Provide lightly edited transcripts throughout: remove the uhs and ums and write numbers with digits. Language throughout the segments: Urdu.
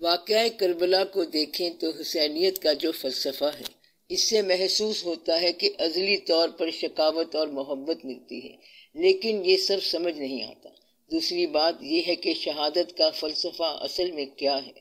واقعہ کربلا کو دیکھیں تو حسینیت کا جو فلسفہ ہے اس سے محسوس ہوتا ہے کہ ازلی طور پر شقاوت اور محبت ملتی ہے، لیکن یہ سب سمجھ نہیں آتا۔ دوسری بات یہ ہے کہ شہادت کا فلسفہ اصل میں کیا ہے۔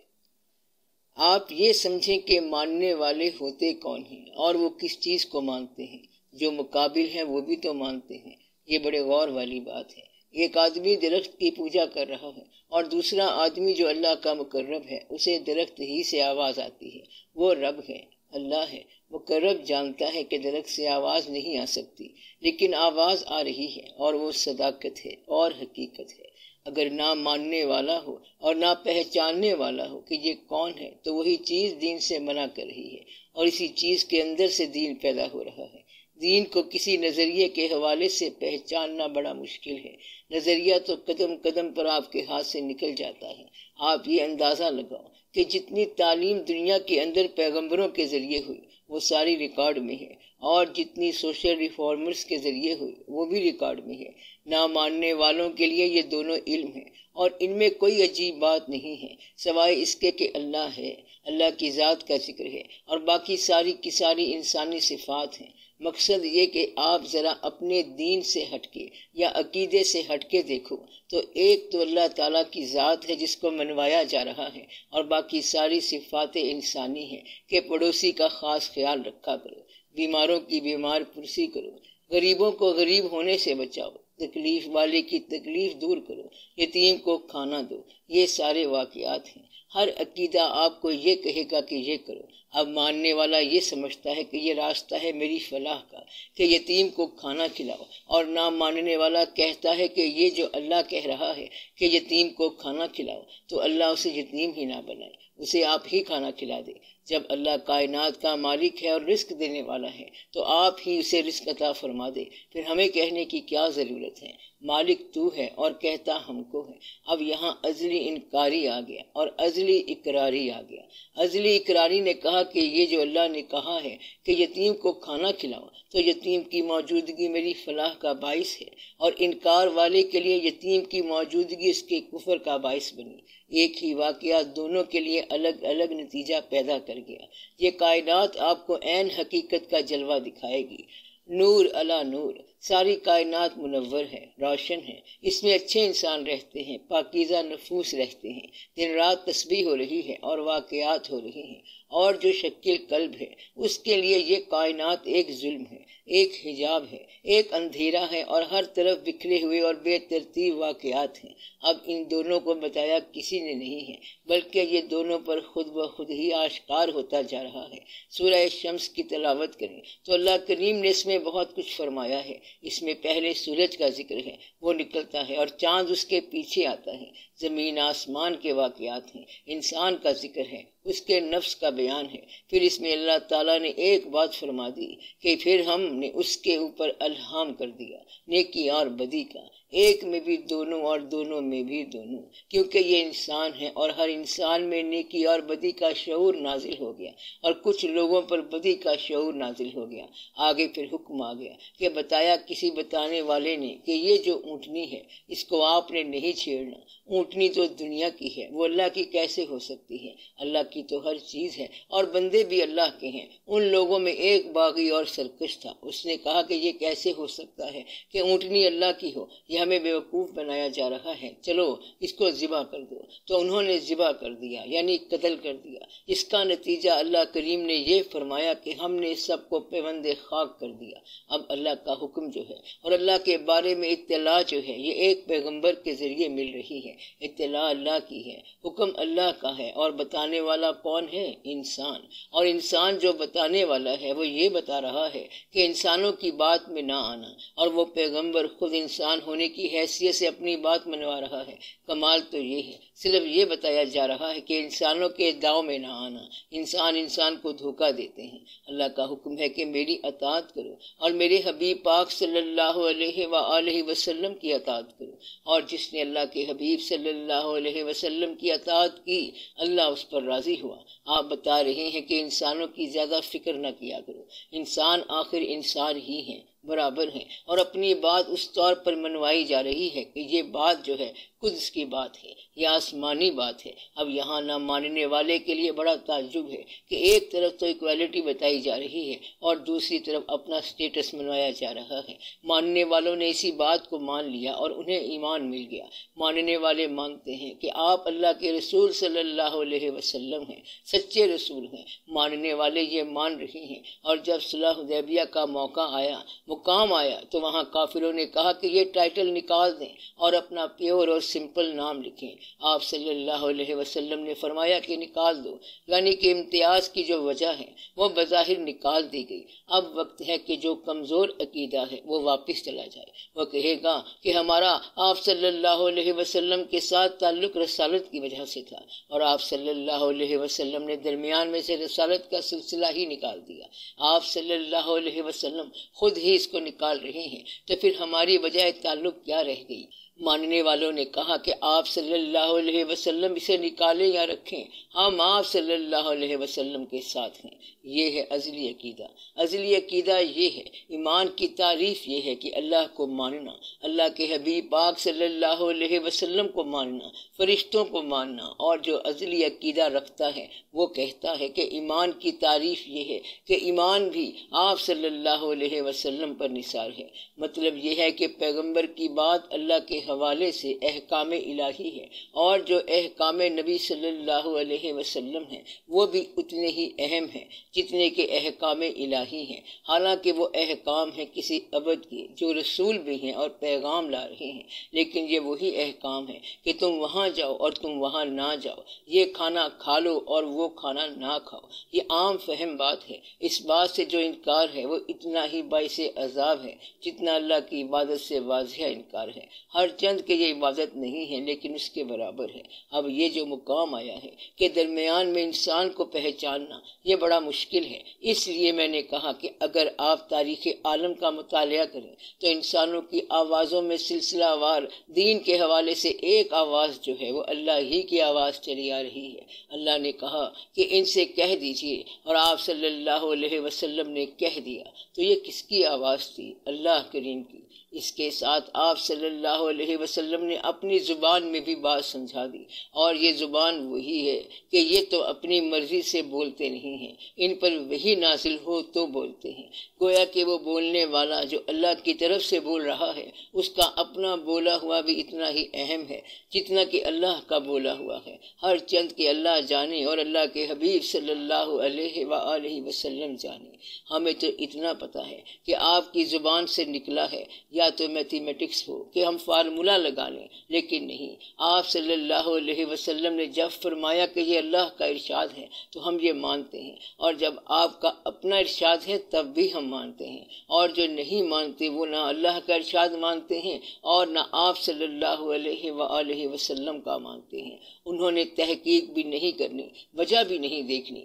آپ یہ سمجھیں کہ ماننے والے ہوتے کون ہیں اور وہ کس چیز کو مانتے ہیں۔ جو مقابل ہیں وہ بھی تو مانتے ہیں۔ یہ بڑے غور والی بات ہے۔ ایک آدمی درخت کی پوجا کر رہا ہے اور دوسرا آدمی جو اللہ کا مقرب ہے اسے درخت ہی سے آواز آتی ہے۔ وہ رب ہے، اللہ ہے۔ مقرب جانتا ہے کہ درخت سے آواز نہیں آ سکتی، لیکن آواز آ رہی ہے اور وہ صداقت ہے اور حقیقت ہے۔ اگر نہ ماننے والا ہو اور نہ پہچاننے والا ہو کہ یہ کون ہے تو وہی چیز دین سے منع کر رہی ہے، اور اسی چیز کے اندر سے دین پیدا ہو رہا ہے۔ دین کو کسی نظریے کے حوالے سے پہچاننا بڑا مشکل ہے۔ نظریہ تو قدم قدم پر آپ کے ہاتھ سے نکل جاتا ہے۔ آپ یہ اندازہ لگاؤ کہ جتنی تعلیم دنیا کے اندر پیغمبروں کے ذریعے ہوئی وہ ساری ریکارڈ میں ہے، اور جتنی سوشل ریفارمرز کے ذریعے ہوئی وہ بھی ریکارڈ میں ہے۔ نہ ماننے والوں کے لیے یہ دونوں علم ہیں، اور ان میں کوئی عجیب بات نہیں ہے سوائے اس کے کہ اللہ ہے، اللہ کی ذات کا ذکر ہے، اور باقی ساری کی ساری انسانی صفات ہیں۔ مقصد یہ کہ آپ ذرا اپنے دین سے ہٹ کے یا عقیدے سے ہٹ کے دیکھو تو ایک تو اللہ تعالیٰ کی ذات ہے جس کو منوایا جا رہا ہے، اور باقی ساری صفات انسانی ہیں کہ پڑوسی کا خاص خیال رکھا کرو، بیماروں کی بیمار پرسی کرو، غریبوں کو غریب ہونے سے بچاؤ، تکلیف والے کی تکلیف دور کرو، یتیم کو کھانا دو۔ یہ سارے واقعات ہیں۔ ہر عقیدہ آپ کو یہ کہے گا کہ یہ کرو۔ اب ماننے والا یہ سمجھتا ہے کہ یہ راستہ ہے میری فلاح کا کہ یتیم کو کھانا کھلاؤ، اور نہ ماننے والا کہتا ہے کہ یہ جو اللہ کہہ رہا ہے کہ یتیم کو کھانا کھلاؤ تو اللہ اسے یتیم ہی نہ بنائے، اسے آپ ہی کھانا کھلا دے۔ جب اللہ کائنات کا مالک ہے اور رزق دینے والا ہے تو آپ ہی اسے رزق عطا فرما دے، پھر ہمیں کہنے کی کیا ضرورت ہے؟ مالک تو ہے اور کہتا ہم کو ہے۔ اب یہاں ازلی انکاری آ گیا اور ازلی اقراری آ گیا۔ ازلی اقراری نے کہا کہ یہ جو اللہ نے کہا ہے کہ یتیم کو کھانا کھلاؤ تو یتیم کی موجودگی میری فلاح کا باعث ہے، اور انکار والے کے لیے یتیم کی موجودگی اس کے کفر کا باعث بنی۔ ایک ہی واقعہ دونوں کے لیے الگ الگ نتیجہ پیدا کر گیا۔ یہ کائنات آپ کو عین حقیقت کا جلوہ دکھائے گی۔ نور علی نور، ساری کائنات منور ہے، روشن ہے، اس میں اچھے انسان رہتے ہیں، پاکیزہ نفوس رہتے ہیں، دن رات تسبیح ہو رہی ہے اور واقعات ہو رہے ہیں، اور جو شکل قلب ہے اس کے لیے یہ کائنات ایک ظلم ہے، ایک حجاب ہے، ایک اندھیرا ہے، اور ہر طرف بکھرے ہوئے اور بے ترتیب واقعات ہیں۔ اب ان دونوں کو بتایا کسی نے نہیں ہے، بلکہ یہ دونوں پر خود بخود ہی آشکار ہوتا جا رہا ہے۔ سورہ شمس کی تلاوت کریں تو اللہ کریم نے اس میں بہت کچھ فرمایا ہے۔ اس میں پہلے سورج کا ذکر ہے، وہ نکلتا ہے اور چاند اس کے پیچھے آتا ہے۔ زمین آسمان کے واقعات ہیں، انسان کا ذکر ہے، اس کے نفس کا بیان ہے۔ پھر اس میں اللہ تعالیٰ نے ایک بات فرما دی کہ پھر ہم نے اس کے اوپر الہام کر دیا نیکی اور بدی کا، ایک میں بھی دونوں اور دونوں میں بھی دونوں، کیونکہ یہ انسان ہے اور ہر انسان میں نیکی اور بدی کا شعور نازل ہو گیا، اور کچھ لوگوں پر بدی کا شعور نازل ہو گیا۔ آگے پھر حکم آ گیا کہ بتایا کسی بتانے والے نے کہ یہ جو اونٹنی ہے اس کو آپ نے نہیں چھیڑنا، اونٹنی تو دنیا کی ہے، وہ اللہ کی کیسے ہو سکتی ہے؟ اللہ کی تو ہر چیز ہے اور بندے بھی اللہ کے ہیں۔ ان لوگوں میں ایک باغی اور سرکش تھا، اس نے کہا کہ یہ کیسے ہو سکتا ہے کہ اونٹنی اللہ کی ہو، یہ ہمیں بیوقوف بنایا جا رہا ہے، چلو اس کو ذبح کر دو۔ تو انہوں نے ذبح کر دیا، یعنی قتل کر دیا۔ اس کا نتیجہ اللہ کریم نے یہ فرمایا کہ ہم نے سب کو پیوند خاک کر دیا۔ اب اللہ کا حکم جو ہے اور اللہ کے بارے میں اطلاع جو ہے یہ ایک پیغمبر کے ذریعے مل رہی ہے۔ اطلاع اللہ کی ہے، حکم اللہ کا ہے، اور بتانے والا کون ہے؟ انسان۔ اور انسان جو بتانے والا ہے وہ یہ بتا رہا ہے کہ انسانوں کی بات میں نہ آنا، اور وہ پیغمبر خود انسان ہونے کی حیثیت سے اپنی بات منوا رہا ہے۔ کمال تو یہ ہے، صرف یہ بتایا جا رہا ہے کہ انسانوں کے داؤ میں نہ آنا، انسان کو دھوکہ دیتے ہیں۔ اللہ کا حکم ہے کہ میری اطاعت کرو اور میرے حبیب پاک صلی اللہ علیہ وآلہ وسلم کی اطاعت کرو، اور جس نے اللہ کے حبیب صلی اللہ علیہ وسلم کی اطاعت کی اللہ اس پر راضی ہوا۔ آپ بتا رہے ہیں کہ انسانوں کی زیادہ فکر نہ کیا کرو، انسان آخر انسان ہی ہیں، برابر ہیں، اور اپنی بات اس طور پر منوائی جا رہی ہے کہ یہ بات جو ہے قدس کی بات ہے، یہ آسمانی بات ہے۔ اب یہاں نہ ماننے والے کے لیے بڑا تعجب ہے کہ ایک طرف تو ایکویلٹی بتائی جا رہی ہے اور دوسری طرف اپنا سٹیٹس منوایا جا رہا ہے۔ ماننے والوں نے اسی بات کو مان لیا اور انہیں ایمان مل گیا۔ ماننے والے مانتے ہیں کہ آپ اللہ کے رسول صلی اللہ علیہ وسلم ہیں، سچے رسول ہیں۔ ماننے والے یہ مان رہے ہیں، اور جب صلح حدیبیہ کا مقام آیا تو وہاں کافروں نے کہا کہ یہ ٹائٹل نکال دیں اور اپنا پیور اور سمپل نام لکھیں۔ آپ صلی اللہ علیہ وسلم نے فرمایا کہ نکال دو، یعنی کہ امتیاز کی جو وجہ ہے وہ بظاہر نکال دی گئی۔ اب وقت ہے کہ جو کمزور عقیدہ ہے وہ واپس چلا جائے۔ وہ کہے گا کہ ہمارا آپ صلی اللہ علیہ وسلم کے ساتھ تعلق رسالت کی وجہ سے تھا، اور آپ صلی اللہ علیہ وسلم نے درمیان میں سے رسالت کا سلسلہ ہی نکال دیا۔ آپ صلی اللہ علیہ وسلم خود ہی اس کو نکال رہے ہیں، تو پھر ہماری بجائے تعلق کیا رہ گئی؟ ماننے والوں نے کہا کہ آپ صلی اللہ علیہ وسلم اسے نکالیں یا رکھیں، ہم آپ صلی اللہ علیہ وسلم کے ساتھ ہیں۔ یہ ہے ازلی عقیدہ۔ ازلی عقیدہ یہ ہے، ایمان کی تعریف یہ ہے کہ اللہ کو ماننا، اللہ کے حبیب پاک صلی اللہ علیہ وسلم کو ماننا، فرشتوں کو ماننا۔ اور جو ازلی عقیدہ رکھتا ہے وہ کہتا ہے کہ ایمان کی تعریف یہ ہے کہ ایمان بھی آپ صلی اللہ علیہ وسلم پر نثار ہے۔ مطلب یہ ہے کہ پیغمبر کی بات اللہ کے حوالے سے احکام الہی ہے، اور جو احکام نبی صلی اللہ علیہ وسلم ہیں وہ بھی اتنے ہی اہم ہیں جتنے کہ احکام الہی ہیں، حالانکہ وہ احکام ہیں کسی عبد کے جو رسول بھی ہیں اور پیغام لا رہے ہیں، لیکن یہ وہی احکام ہے کہ تم وہاں جاؤ اور تم وہاں نہ جاؤ، یہ کھانا کھا لو اور وہ کھانا نہ کھاؤ۔ یہ عام فہم بات ہے۔ اس بات سے جو انکار ہے وہ اتنا ہی باعث عذاب ہے جتنا اللہ کی عبادت سے واضح انکار ہے۔ ہر چند کہ یہ عبادت نہیں ہے لیکن اس کے برابر ہے۔ اب یہ جو مقام آیا ہے کہ درمیان میں انسان کو پہچاننا، یہ بڑا مشکل ہے۔ اس لیے میں نے کہا کہ اگر آپ تاریخ عالم کا مطالعہ کریں تو انسانوں کی آوازوں میں سلسلہ وار دین کے حوالے سے ایک آواز جو ہے وہ اللہ ہی کی آواز چلی آ رہی ہے۔ اللہ نے کہا کہ ان سے کہہ دیجئے، اور آپ صلی اللہ علیہ وسلم نے کہہ دیا۔ تو یہ کس کی آواز تھی؟ اللہ کریم کی۔ اس کے ساتھ آپ صلی اللہ علیہ وسلم نے اپنی زبان میں بھی بات سمجھا دی، اور یہ زبان وہی ہے کہ یہ تو اپنی مرضی سے بولتے نہیں ہیں، ان پر وحی نازل ہو تو بولتے ہیں۔ گویا کہ وہ بولنے والا جو اللہ کی طرف سے بول رہا ہے اس کا اپنا بولا ہوا بھی اتنا ہی اہم ہے جتنا کہ اللہ کا بولا ہوا ہے۔ ہر چند کہ اللہ جانے اور اللہ کے حبیب صلی اللہ علیہ وآلہ وسلم جانے۔ ہمیں تو اتنا پتہ ہے کہ آپ کی زبان سے نکلا ہے، یا تو میتھمیٹکس ہو کہ ہم فارمولہ لگا لیں، لیکن نہیں۔ آپ صلی اللہ علیہ وسلم نے جب فرمایا کہ یہ اللہ کا ارشاد ہے تو ہم یہ مانتے ہیں، اور جب آپ کا اپنا ارشاد ہے تب بھی ہم مانتے ہیں۔ اور جو نہیں مانتے وہ نہ اللہ کا ارشاد مانتے ہیں اور نہ آپ صلی اللہ علیہ وآلہ وسلم کا مانتے ہیں۔ انہوں نے تحقیق بھی نہیں کرنی، وجہ بھی نہیں دیکھنی،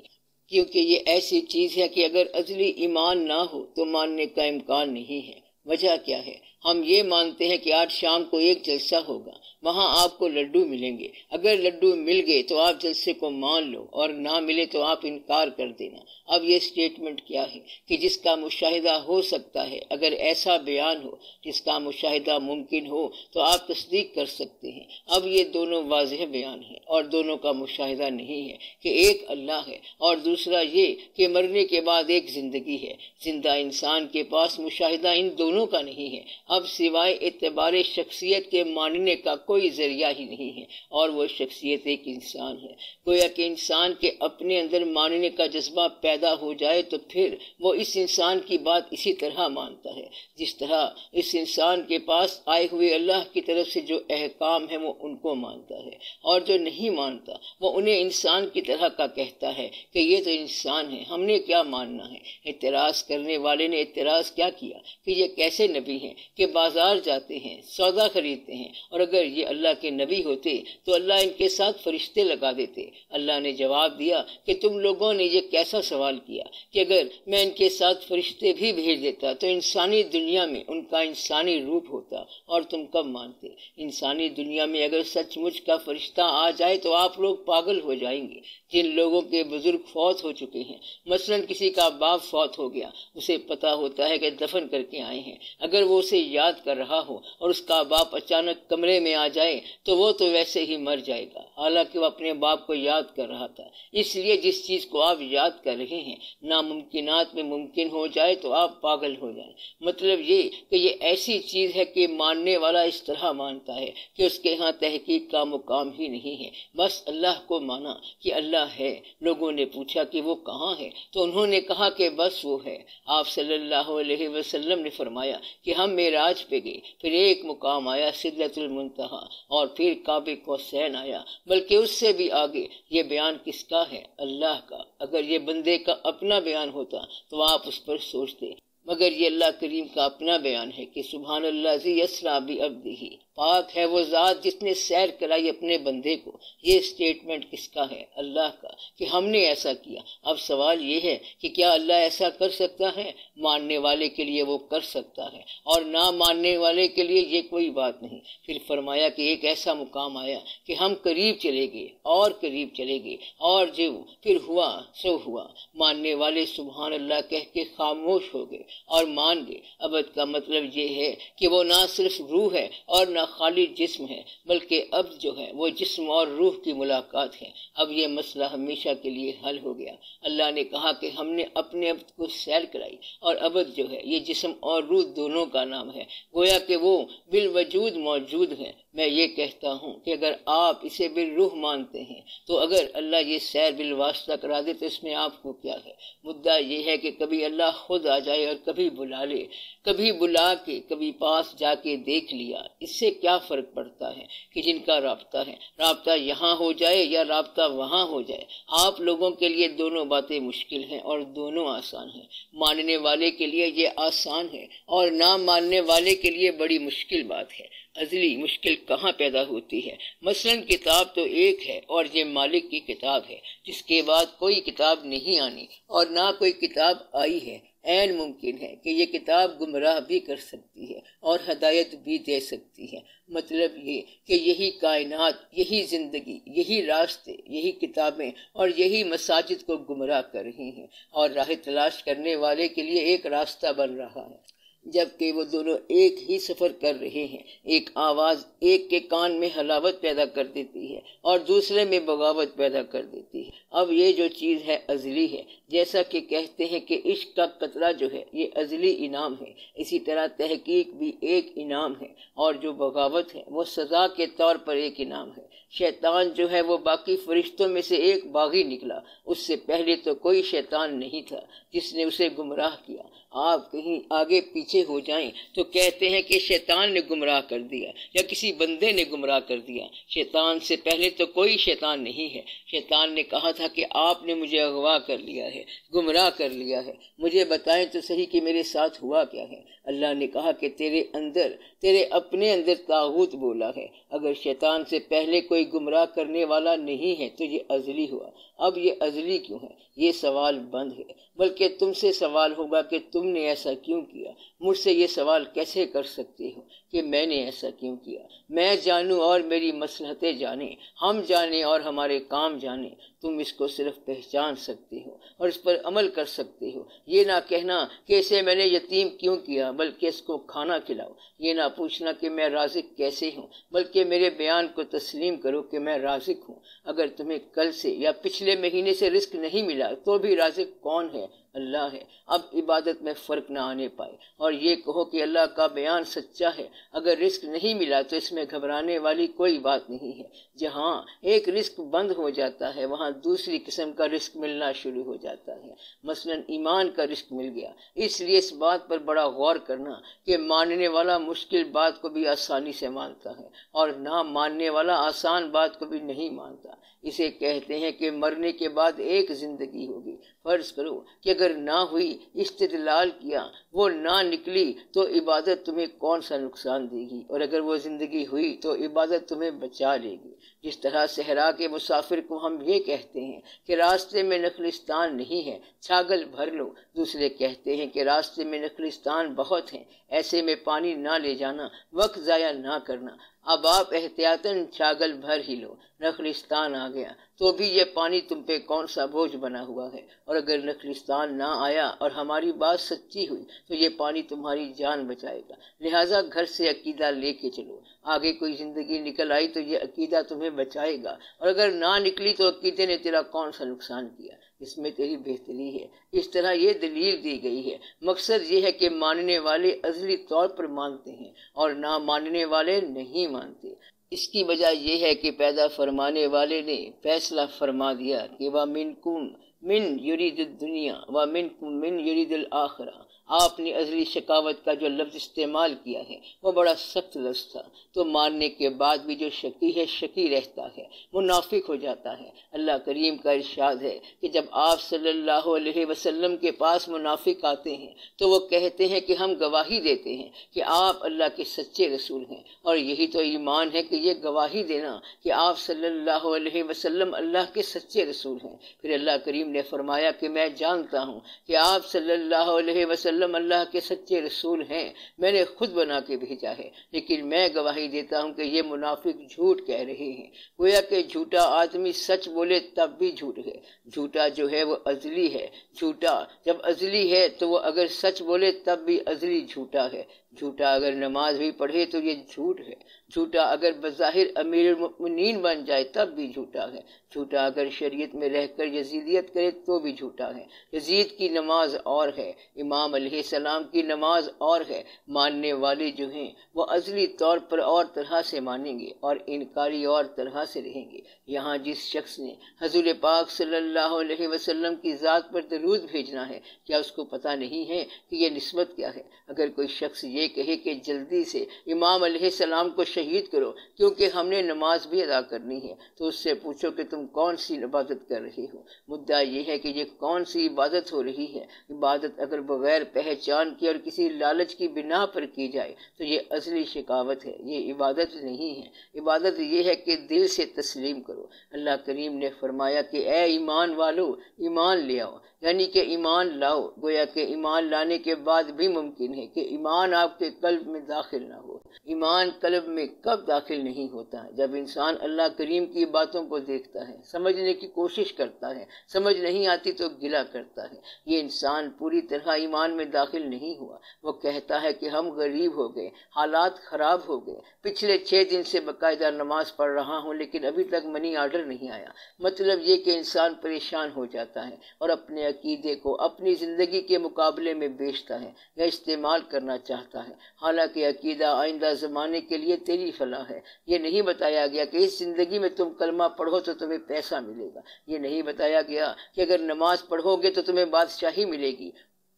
کیونکہ یہ ایسی چیز ہے کہ اگر ازلی ایمان نہ ہو تو ماننے کا امکان نہیں ہے۔ وجہ کیا ہے؟ ہم یہ مانتے ہیں کہ آج شام کو ایک جلسہ ہوگا، وہاں آپ کو لڈو ملیں گے، اگر لڈو مل گئے تو آپ جلسے کو مان لو، اور نہ ملے تو آپ انکار کر دینا۔ اب یہ سٹیٹمنٹ کیا ہے کہ جس کا مشاہدہ ہو سکتا ہے، اگر ایسا بیان ہو جس کا مشاہدہ ممکن ہو تو آپ تصدیق کر سکتے ہیں۔ اب یہ دونوں واضح بیان ہیں اور دونوں کا مشاہدہ نہیں ہے کہ ایک اللہ ہے اور دوسرا یہ کہ مرنے کے بعد ایک زندگی ہے۔ زندہ انسان کے پاس مشاہدہ ان دونوں کا نہیں ہے۔ اب سوائے اعتبار شخصیت کے ماننے کا کوئی ذریعہ ہی نہیں ہے، اور وہ شخصیت ایک انسان ہے۔ گویا کہ انسان کے اپنے اندر ماننے کا جذبہ پیدا ہو جائے تو پھر وہ اس انسان کی بات اسی طرح مانتا ہے جس طرح اس انسان کے پاس آئے ہوئے اللہ کی طرف سے جو احکام ہیں وہ ان کو مانتا ہے، اور جو نہیں مانتا وہ انہیں انسان کی طرح کا کہتا ہے کہ یہ تو انسان ہے، ہم نے کیا ماننا ہے۔ اعتراض کرنے والے نے اعتراض کیا کیا کہ یہ کیسے نبی ہیں کہ بازار جاتے ہیں، سودا خریدتے ہیں، اور اگر یہ اللہ کے نبی ہوتے تو اللہ ان کے ساتھ فرشتے لگا دیتے۔ اللہ نے جواب دیا کہ تم لوگوں نے یہ کیسا سوال کیا کہ اگر میں ان کے ساتھ فرشتے بھی بھیج دیتا تو انسانی دنیا میں ان کا انسانی روپ ہوتا اور تم کب مانتے؟ انسانی دنیا میں اگر سچ مچ کا فرشتہ آ جائے تو آپ لوگ پاگل ہو جائیں گے۔ جن لوگوں کے بزرگ فوت ہو چکے ہیں، مثلا کسی کا باپ فوت ہو گیا، اسے پتا ہوتا ہے کہ دفن کر کے آئے ہیں، اگر وہ اسے یاد کر رہا ہو اور اس کا باپ اچانک کمرے میں آ جائے تو وہ تو ویسے ہی مر جائے گا، حالانکہ وہ اپنے باپ کو یاد کر رہا تھا۔ اس لیے جس چیز کو آپ یاد کر رہے ہیں ناممکنات میں ممکن ہو جائے تو آپ پاگل ہو جائیں۔ مطلب یہ کہ یہ ایسی چیز ہے کہ ماننے والا اس طرح مانتا ہے کہ اس کے ہاں تحقیق کا مقام ہی نہیں ہے، بس اللہ کو مانا کہ اللہ ہے۔ لوگوں نے پوچھا کہ وہ کہاں ہے تو انہوں نے کہا کہ بس وہ ہے۔ آپ صلی اللہ علیہ وسلم نے فرمایا کہ ہم معراج پہ گئے، پھر ایک مقام آیا سدرۃ المنتہا اور پھر قاب قوسین آیا، بلکہ اس سے بھی آگے۔ یہ بیان کس کا ہے؟ اللہ کا۔ اگر یہ بندے کا اپنا بیان ہوتا تو آپ اس پر سوچتے، مگر یہ اللہ کریم کا اپنا بیان ہے کہ سبحان اللہ ذی اسریٰ بعبدہ، پاک ہے وہ ذات جس نے سیر کرائی اپنے بندے کو۔ یہ سٹیٹمنٹ کس کا ہے؟ اللہ کا، کہ ہم نے ایسا کیا۔ اب سوال یہ ہے کہ کیا اللہ ایسا کر سکتا ہے؟ ماننے والے کے لیے وہ کر سکتا ہے اور نہ ماننے والے کے لیے یہ کوئی بات نہیں۔ پھر فرمایا کہ ایک ایسا مقام آیا کہ ہم قریب چلے گئے اور قریب چلے گئے اور جو پھر ہوا سو ہوا۔ ماننے والے سبحان اللہ کہہ کے خاموش ہو گئے اور مان گئے۔ ابد کا مطلب یہ ہے کہ وہ نہ صرف روح ہے اور نہ خالی جسم ہے، بلکہ اب جو ہے وہ جسم اور روح کی ملاقات ہے۔ اب یہ مسئلہ ہمیشہ کے لیے حل ہو گیا۔ اللہ نے کہا کہ ہم نے اپنے عبد کو سیر کرائی، اور عبد جو ہے یہ جسم اور روح دونوں کا نام ہے، گویا کہ وہ بالوجود موجود ہے۔ میں یہ کہتا ہوں کہ اگر آپ اسے بالروح مانتے ہیں تو اگر اللہ یہ سیر بالواسطہ کرا دے تو اس میں آپ کو کیا ہے؟ مدعا یہ ہے کہ کبھی اللہ خود آ جائے اور کبھی بلا لے، کبھی بلا کے کبھی پاس جا کے دیکھ لیا۔ اس سے کیا فرق پڑتا ہے کہ جن کا رابطہ ہے، رابطہ یہاں ہو جائے یا رابطہ وہاں ہو جائے۔ آپ لوگوں کے لیے دونوں باتیں مشکل ہیں اور دونوں آسان ہیں۔ ماننے والے کے لیے یہ آسان ہے اور نہ ماننے والے کے لیے بڑی مشکل بات ہے۔ ازلی مشکل کہاں پیدا ہوتی ہے؟ مثلا کتاب تو ایک ہے اور یہ مالک کی کتاب ہے، جس کے بعد کوئی کتاب نہیں آنی اور نہ کوئی کتاب آئی ہے۔ عین ممکن ہے کہ یہ کتاب گمراہ بھی کر سکتی ہے اور ہدایت بھی دے سکتی ہے۔ مطلب یہ کہ یہی کائنات، یہی زندگی، یہی راستے، یہی کتابیں اور یہی مساجد کو گمراہ کر رہی ہیں اور راہ تلاش کرنے والے کے لیے ایک راستہ بن رہا ہے، جبکہ وہ دونوں ایک ہی سفر کر رہے ہیں۔ ایک آواز ایک کے کان میں حلاوت پیدا کر دیتی ہے اور دوسرے میں بغاوت پیدا کر دیتی ہے۔ اب یہ جو چیز ہے ازلی ہے، جیسا کہ کہتے ہیں کہ عشق کا قطرہ جو ہے یہ ازلی انعام ہے، اسی طرح تحقیق بھی ایک انعام ہے، اور جو بغاوت ہے وہ سزا کے طور پر ایک انعام ہے۔ شیطان جو ہے وہ باقی فرشتوں میں سے ایک باغی نکلا، اس سے پہلے تو کوئی شیطان نہیں تھا جس نے اسے گمراہ کیا۔ آپ کہیں آگے پیچھے ہو جائیں تو کہتے ہیں کہ شیطان نے گمراہ کر دیا یا کسی بندے نے گمراہ کر دیا۔ شیطان سے پہلے تو کوئی شیطان نہیں ہے۔ شیطان نے کہا تھا کہ آپ نے مجھے اغوا کر لیا ہے، گمراہ کر لیا ہے، مجھے بتائیں تو صحیح کہ میرے ساتھ ہوا کیا ہے۔ اللہ نے کہا کہ تیرے اپنے اندر طاغوت بولا ہے۔ اگر شیطان سے پہلے کوئی گمراہ کرنے والا نہیں ہے تو یہ ازلی ہوا۔ اب یہ ازلی کیوں ہے؟ یہ سوال بند ہے، بلکہ تم سے سوال ہوگا کہ تم نے ایسا کیوں کیا۔ مجھ سے یہ سوال کیسے کر سکتے ہو کہ میں نے ایسا کیوں کیا؟ میں جانوں اور میری مصلحتیں جانیں، ہم جانیں اور ہمارے کام جانیں۔ تم اس کو صرف پہچان سکتے ہو اور اس پر عمل کر سکتے ہو۔ یہ نہ کہنا کہ اسے میں نے یتیم کیوں کیا، بلکہ اس کو کھانا کھلاؤ۔ یہ نہ پوچھنا کہ میں رازق کیسے ہوں، بلکہ میرے بیان کو تسلیم کرو کہ میں رازق ہوں۔ اگر تمہیں کل سے یا پچھلے مہینے سے رزق نہیں ملا تو بھی رازق کون ہے؟ اللہ ہے۔ اب عبادت میں فرق نہ آنے پائے اور یہ کہو کہ اللہ کا بیان سچا ہے۔ اگر رزق نہیں ملا تو اس میں گھبرانے والی کوئی بات نہیں ہے۔ جہاں ایک رزق بند ہو جاتا ہے وہاں دوسری قسم کا رزق ملنا شروع ہو جاتا ہے۔ مثلا ایمان کا رزق مل گیا۔ اس لیے اس بات پر بڑا غور کرنا کہ ماننے والا مشکل بات کو بھی آسانی سے مانتا ہے اور نہ ماننے والا آسان بات کو بھی نہیں مانتا۔ اسے کہتے ہیں کہ مرنے کے بعد ایک زندگی ہوگی۔ فرض کرو کہ اگر نہ ہوئی، استدلال کیا، وہ نہ نکلی تو عبادت تمہیں کون سا نقصان دے گی، اور اگر وہ زندگی ہوئی تو عبادت تمہیں بچا لے گی۔ جس طرح صحرا کے مسافر کو ہم یہ کہتے ہیں کہ راستے میں نخلستان نہیں ہے، چھاگل بھر لو، دوسرے کہتے ہیں کہ راستے میں نخلستان بہت ہیں، ایسے میں پانی نہ لے جانا، وقت ضائع نہ کرنا۔ اب آپ احتیاطاً چھاگل بھر ہی لو، نخلستان آ گیا تو بھی یہ پانی تم پہ کون سا بوجھ بنا ہوا ہے، اور اگر نخلستان نہ آیا اور ہماری بات سچی ہوئی تو یہ پانی تمہاری جان بچائے گا، لہٰذا گھر سے عقیدہ لے کے چلو، آگے کوئی زندگی نکل آئی تو یہ عقیدہ تمہیں بچائے گا، اور اگر نہ نکلی تو عقیدے نے تیرا کون سا نقصان کیا، اس میں تیری بہتری ہے۔ اس طرح یہ دلیل دی گئی ہے۔ مقصد یہ ہے کہ ماننے والے ازلی طور پر مانتے ہیں اور نہ ماننے والے نہیں مانتے۔ اس کی وجہ یہ ہے کہ پیدا فرمانے والے نے فیصلہ فرما دیا کہ وَمِنْكُمْ مِنْ يُرِيدُ الدُّنْيَا وَمِنْكُمْ مِنْ يُرِيدُ الْآخِرَةَ۔ آپ نے ازلی شقاوت کا جو لفظ استعمال کیا ہے وہ بڑا سخت لفظ تھا، تو ماننے کے بعد بھی جو شقی ہے شقی رہتا ہے، منافق ہو جاتا ہے۔ اللہ کریم کا ارشاد ہے کہ جب آپ صلی اللہ علیہ وسلم کے پاس منافق آتے ہیں تو وہ کہتے ہیں کہ ہم گواہی دیتے ہیں کہ آپ اللہ کے سچے رسول ہیں، اور یہی تو ایمان ہے کہ یہ گواہی دینا کہ آپ صلی اللہ علیہ وسلم اللہ کے سچے رسول ہیں۔ پھر اللہ کریم نے فرمایا کہ میں جانتا ہوں کہ آپ صلی اللہ علیہ وسلم اللہ کے سچے رسول ہیں، میں نے خود بنا کے بھیجا ہے، لیکن میں گواہی دیتا ہوں کہ یہ منافق جھوٹ کہہ رہے ہیں۔ گویا کہ جھوٹا آدمی سچ بولے تب بھی جھوٹ ہے، جھوٹا جو ہے وہ ازلی ہے، جھوٹا جب ازلی ہے تو وہ اگر سچ بولے تب بھی ازلی جھوٹا ہے، جھوٹا اگر نماز بھی پڑھے تو یہ جھوٹ ہے، جھوٹا اگر بظاہر امیر المؤمنین بن جائے تب بھی جھوٹا ہے، جھوٹا اگر شریعت میں رہ کر یزیدیت کرے تو بھی جھوٹا ہے۔ یزید کی نماز اور ہے، امام علیہ السلام کی نماز اور ہے۔ ماننے والے جو ہیں وہ ازلی طور پر اور طرح سے مانیں گے اور انکاری اور طرح سے رہیں گے۔ یہاں جس شخص نے حضور پاک صلی اللہ علیہ وسلم کی ذات پر درود بھیجنا ہے، کیا اس کو پتہ نہیں ہے کہ یہ نسبت کیا ہے؟ اگر کوئی شخص یہ کہے کہ جلدی سے امام علیہ السلام کو شہید کرو کیونکہ ہم نے نماز بھی ادا کرنی ہے، تو اس سے پوچھو کہ تم کون سی عبادت کر رہے ہو۔ مدعا یہ ہے کہ یہ کون سی عبادت ہو رہی ہے۔ عبادت اگر بغیر پہچان کی اور کسی لالچ کی بنا پر کی جائے تو یہ اصلی شقاوت ہے، یہ عبادت نہیں ہے۔ عبادت یہ ہے کہ دل سے تسلیم کرو۔ اللہ کریم نے فرمایا کہ اے ایمان والو ایمان لے آؤ، یعنی کہ ایمان لاؤ۔ گویا کہ ایمان لانے کے بعد بھی ممکن ہے کہ ایمان آپ کے قلب میں داخل نہ ہو۔ ایمان قلب میں کب داخل نہیں ہوتا ہے؟ جب انسان اللہ کریم کی باتوں کو دیکھتا ہے، سمجھنے کی کوشش کرتا ہے، سمجھ نہیں آتی تو گلہ کرتا ہے۔ یہ انسان پوری طرح ایمان میں داخل نہیں ہوا۔ وہ کہتا ہے کہ ہم غریب ہو گئے، حالات خراب ہو گئے، پچھلے 6 دن سے باقاعدہ نماز پڑھ رہا ہوں لیکن ابھی تک منی آرڈر نہیں آیا۔ مطلب یہ کہ انسان پریشان ہو جاتا ہے اور اپنے عقیدے کو اپنی زندگی کے مقابلے میں بیچتا ہے یا استعمال کرنا چاہتا ہے، حالانکہ عقیدہ آئندہ زمانے کے لیے تیری فلاح ہے۔ یہ نہیں بتایا گیا کہ اس زندگی میں تم کلمہ پڑھو تو تمہیں پیسہ ملے گا، یہ نہیں بتایا گیا کہ اگر نماز پڑھو گے تو تمہیں بادشاہی ملے گی۔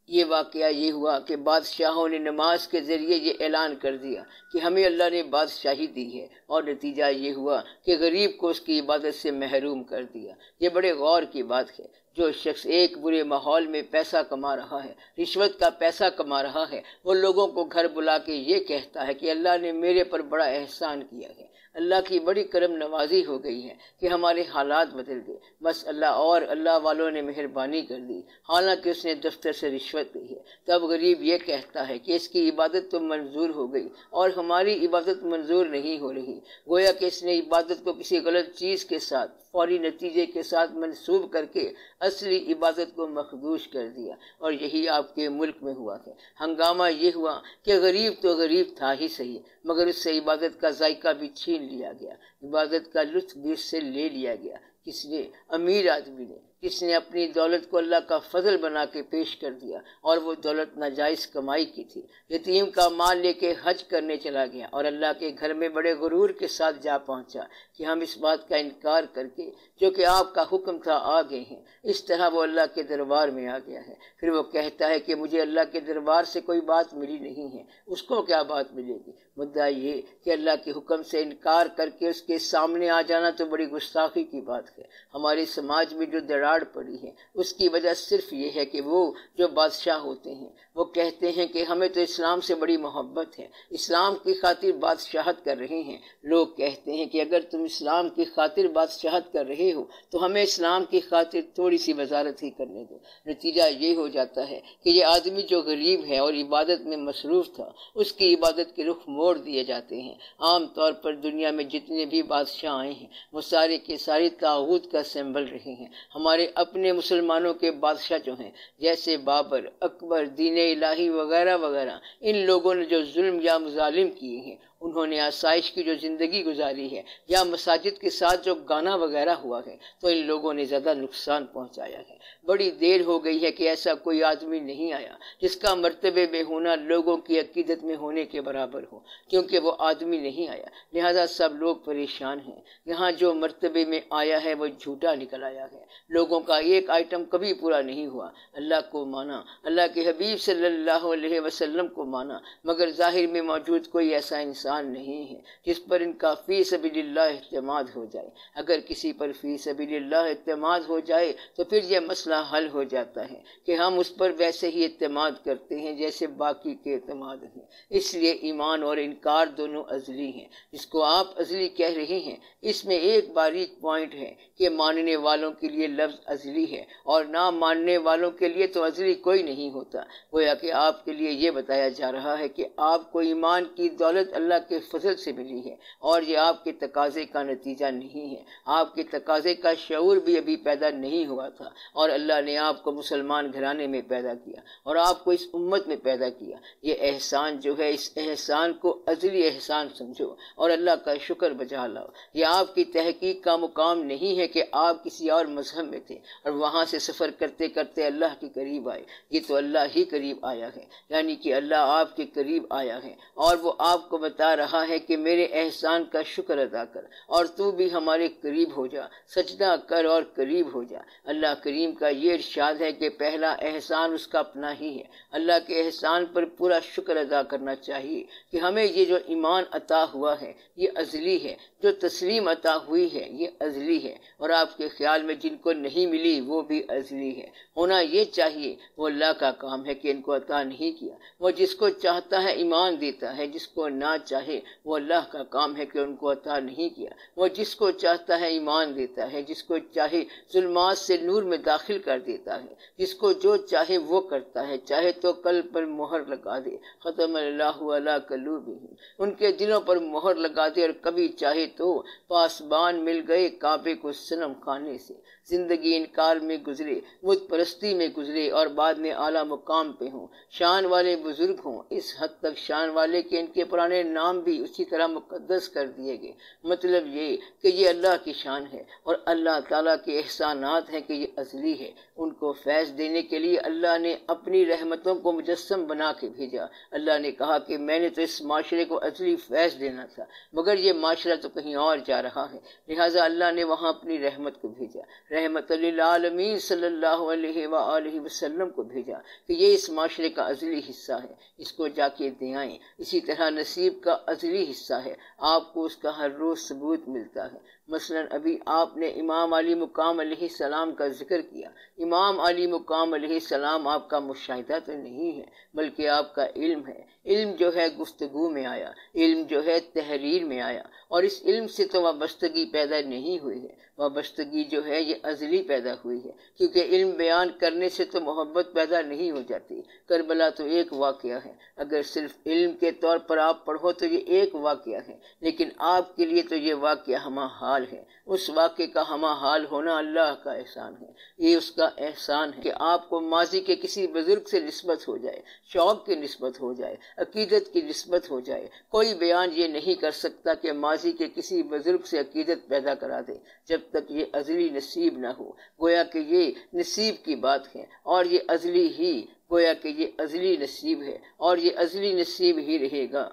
یہ واقعہ یہ ہوا کہ بادشاہوں نے نماز کے ذریعے یہ اعلان کر دیا کہ ہمیں اللہ نے بادشاہی دی ہے، اور نتیجہ یہ ہوا کہ غریب کو اس کی عبادت سے محروم کر دیا۔ یہ بڑے غور کی بات ہے۔ جو شخص ایک برے ماحول میں پیسہ کما رہا ہے، رشوت کا پیسہ کما رہا ہے، وہ لوگوں کو گھر بلا کے یہ کہتا ہے کہ اللہ نے میرے پر بڑا احسان کیا ہے، اللہ کی بڑی کرم نوازی ہو گئی ہے کہ ہمارے حالات بدل گئے، بس اللہ والوں نے مہربانی کر دی، حالانکہ اس نے دفتر سے رشوت لی ہے۔ تب غریب یہ کہتا ہے کہ اس کی عبادت تو منظور ہو گئی اور ہماری عبادت منظور نہیں ہو رہی۔ گویا کہ اس نے عبادت کو کسی غلط چیز کے ساتھ فوری نتیجے کے ساتھ منسوب کر کے اصلی عبادت کو مخدوش کر دیا، اور یہی آپ کے ملک میں ہوا ہے۔ ہنگامہ یہ ہوا کہ غریب تو غریب تھا ہی صحیح، مگر اس سے عبادت کا ذائقہ بھی چھین لیا گیا، عبادت کا لطف بھی اس سے لے لیا گیا۔ کس نے؟ امیر آدمی نے، جس نے اپنی دولت کو اللہ کا فضل بنا کے پیش کر دیا، اور وہ دولت ناجائز کمائی کی تھی۔ یتیم کا مال لے کے حج کرنے چلا گیا اور اللہ کے گھر میں بڑے غرور کے ساتھ جا پہنچا کہ ہم اس بات کا انکار کر کے جو کہ آپ کا حکم تھا آ گئے ہیں۔ اس طرح وہ اللہ کے دربار میں آ گیا ہے۔ پھر وہ کہتا ہے کہ مجھے اللہ کے دربار سے کوئی بات ملی نہیں ہے، اس کو کیا بات ملے گی؟ مدعا یہ کہ اللہ کے حکم سے انکار کر کے اس کے سامنے آ جانا تو بڑی گستاخی کی بات ہے۔ ہمارے سماج میں جو راڑ پڑی ہے، اس کی وجہ صرف یہ ہے کہ وہ جو بادشاہ ہوتے ہیں وہ کہتے ہیں کہ ہمیں تو اسلام سے بڑی محبت ہے، اسلام کی خاطر بادشاہت کر رہے ہیں۔ لوگ کہتے ہیں کہ اگر تم اسلام کی خاطر بادشاہت کر رہے ہو تو ہمیں اسلام کی خاطر تھوڑی سی وزارت ہی کرنے دو۔ نتیجہ یہ ہو جاتا ہے کہ یہ آدمی جو غریب ہے اور عبادت میں مصروف تھا، اس کی عبادت کے رخ موڑ دیے جاتے ہیں۔ عام طور پر دنیا میں جتنے بھی بادشاہ آئے ہیں وہ سارے کے سارے طاغوت کا سمبل رہے ہیں۔ ہمارے اپنے مسلمانوں کے بادشاہ جو ہیں جیسے بابر، اکبر، دین الہی وغیرہ وغیرہ، ان لوگوں نے جو ظلم یا مظالم کیے ہیں، انہوں نے آسائش کی جو زندگی گزاری ہے یا مساجد کے ساتھ جو گانا وغیرہ ہوا ہے، تو ان لوگوں نے زیادہ نقصان پہنچایا ہے۔ بڑی دیر ہو گئی ہے کہ ایسا کوئی آدمی نہیں آیا جس کا مرتبے میں ہونا لوگوں کی عقیدت میں ہونے کے برابر ہو، کیونکہ وہ آدمی نہیں آیا، لہذا سب لوگ پریشان ہیں۔ یہاں جو مرتبے میں آیا ہے وہ جھوٹا نکل آیا ہے، لوگوں کا ایک آئٹم کبھی پورا نہیں ہوا۔ اللہ کو مانا، اللہ کے حبیب صلی اللہ علیہ وسلم کو مانا، مگر ظاہر میں موجود کوئی ایسا انسان نہیں ہے جس پر ان کا فی سبیل اللہ اعتماد ہو جائے۔ اگر کسی پر فی سبیل اللہ اعتماد ہو جائے تو پھر یہ مسئلہ حل ہو جاتا ہے کہ ہم اس پر ویسے ہی اعتماد کرتے ہیں جیسے باقی کے اعتماد ہیں۔ اس لیے ایمان اور انکار دونوں ازلی ہیں۔ جس کو آپ ازلی کہہ رہے ہیں اس میں ایک باریک پوائنٹ ہے کہ ماننے والوں کے لیے لفظ ازلی ہے اور نہ ماننے والوں کے لیے تو ازلی کوئی نہیں ہوتا۔ گویا کہ آپ کے لیے یہ بتایا جا رہا ہے کہ آپ کو ایمان کی دولت اللہ کے فضل سے ملی ہے اور یہ آپ کے تقاضے کا نتیجہ نہیں ہے۔ آپ کے تقاضے کا شعور بھی ابھی پیدا نہیں ہوا تھا اور اللہ نے آپ کو مسلمان گھرانے میں پیدا کیا اور آپ کو اس امت میں پیدا کیا۔ یہ احسان جو ہے، اس احسان کو ازلی احسان سمجھو اور اللہ کا شکر بجا لاؤ۔ یہ آپ کی تحقیق کا مقام نہیں ہے کہ آپ کسی اور مذہب میں تھے اور وہاں سے سفر کرتے کرتے اللہ کے قریب آئے۔ یہ تو اللہ ہی قریب آیا ہے، یعنی کہ اللہ آپ کے قریب آیا ہے اور وہ آپ کو بتا رہا ہے کہ میرے احسان کا شکر ادا کر اور تو بھی ہمارے قریب ہو جا، سجدہ کر اور قریب ہو جا۔ اللہ کریم کا یہ ارشاد ہے کہ پہلا احسان اس کا اپنا ہی ہے۔ اللہ کے احسان پر پورا شکر ادا کرنا چاہیے کہ ہمیں یہ جو ایمان عطا ہوا ہے یہ ازلی ہے، جو تسلیم عطا ہوئی ہے یہ ازلی ہے، اور آپ کے خیال میں جن کو نہیں ملی وہ بھی ازلی ہے۔ ہونا یہ چاہیے، وہ اللہ کا کام ہے کہ ان کو عطا نہیں کیا۔ وہ جس کو چاہتا ہے ایمان دیتا ہے، جس کو نہ چاہے وہ اللہ کا کام ہے کہ ان کو عطا نہیں کیا۔ وہ جس کو چاہتا ہے ایمان دیتا ہے، جس کو چاہے ظلمات سے نور میں داخل کر دیتا ہے، جس کو جو چاہے وہ کرتا ہے۔ چاہے تو قلب پر مہر لگا دے، ختم اللہ علی قلوبہم، ان کے دلوں پر مہر لگا دے، اور کبھی چاہے تو پاسبان مل گئے کعبے کو صنم خانے سے۔ زندگی انکار میں گزرے، بت پرستی میں گزرے اور بعد میں اعلیٰ مقام پہ ہوں، شان والے بزرگ ہوں، اس حد تک شان والے کہ ان کے پرانے نام بھی اسی طرح مقدس کر دیے گئے۔ مطلب یہ کہ یہ اللہ کی شان ہے اور اللہ تعالیٰ کے احسانات ہیں کہ یہ ازلی ہے۔ ان کو فیض دینے کے لیے اللہ نے اپنی رحمتوں کو مجسم بنا کے بھیجا۔ اللہ نے کہا کہ میں نے تو اس معاشرے کو ازلی فیض دینا تھا، مگر یہ معاشرہ تو کہیں اور جا رہا ہے، لہٰذا اللہ نے وہاں اپنی رحمت کو بھیجا، رحمت للعالمین صلی اللہ علیہ وآلہ وسلم کو بھیجا کہ یہ اس معاشرے کا ازلی حصہ ہے، اس کو جا کے دے آئیں۔ اسی طرح نصیب کا ازلی حصہ ہے، آپ کو اس کا ہر روز ثبوت ملتا ہے۔ مثلا ابھی آپ نے امام علی مقام علیہ السلام کا ذکر کیا۔ امام علی مقام علیہ السلام آپ کا مشاہدہ تو نہیں ہے بلکہ آپ کا علم ہے۔ علم جو ہے گفتگو میں آیا، علم جو ہے تحریر میں آیا، اور اس علم سے تو وابستگی پیدا نہیں ہوئی ہے، وابستگی جو ہے یہ ازلی پیدا ہوئی ہے، کیونکہ علم بیان کرنے سے تو محبت پیدا نہیں ہو جاتی۔ کربلا تو ایک واقعہ ہے، اگر صرف علم کے طور پر آپ پڑھو تو یہ ایک واقعہ ہے، لیکن آپ کے لیے تو یہ واقعہ ہمہ حال ہے۔ اس واقعے کا ہمہ حال ہونا اللہ کا احسان ہے، یہ اس کا احسان ہے کہ آپ کو ماضی کے کسی بزرگ سے نسبت ہو جائے، شوق کی نسبت ہو جائے، عقیدت کی نسبت ہو جائے۔ کوئی بیان یہ نہیں کر سکتا کہ ماضی کے کسی بزرگ سے عقیدت پیدا کرا دے جب تک یہ ازلی نصیب نہ ہو۔ گویا کہ یہ نصیب کی بات ہے اور یہ ازلی ہی، گویا کہ یہ ازلی نصیب ہے اور یہ ازلی نصیب ہی رہے گا،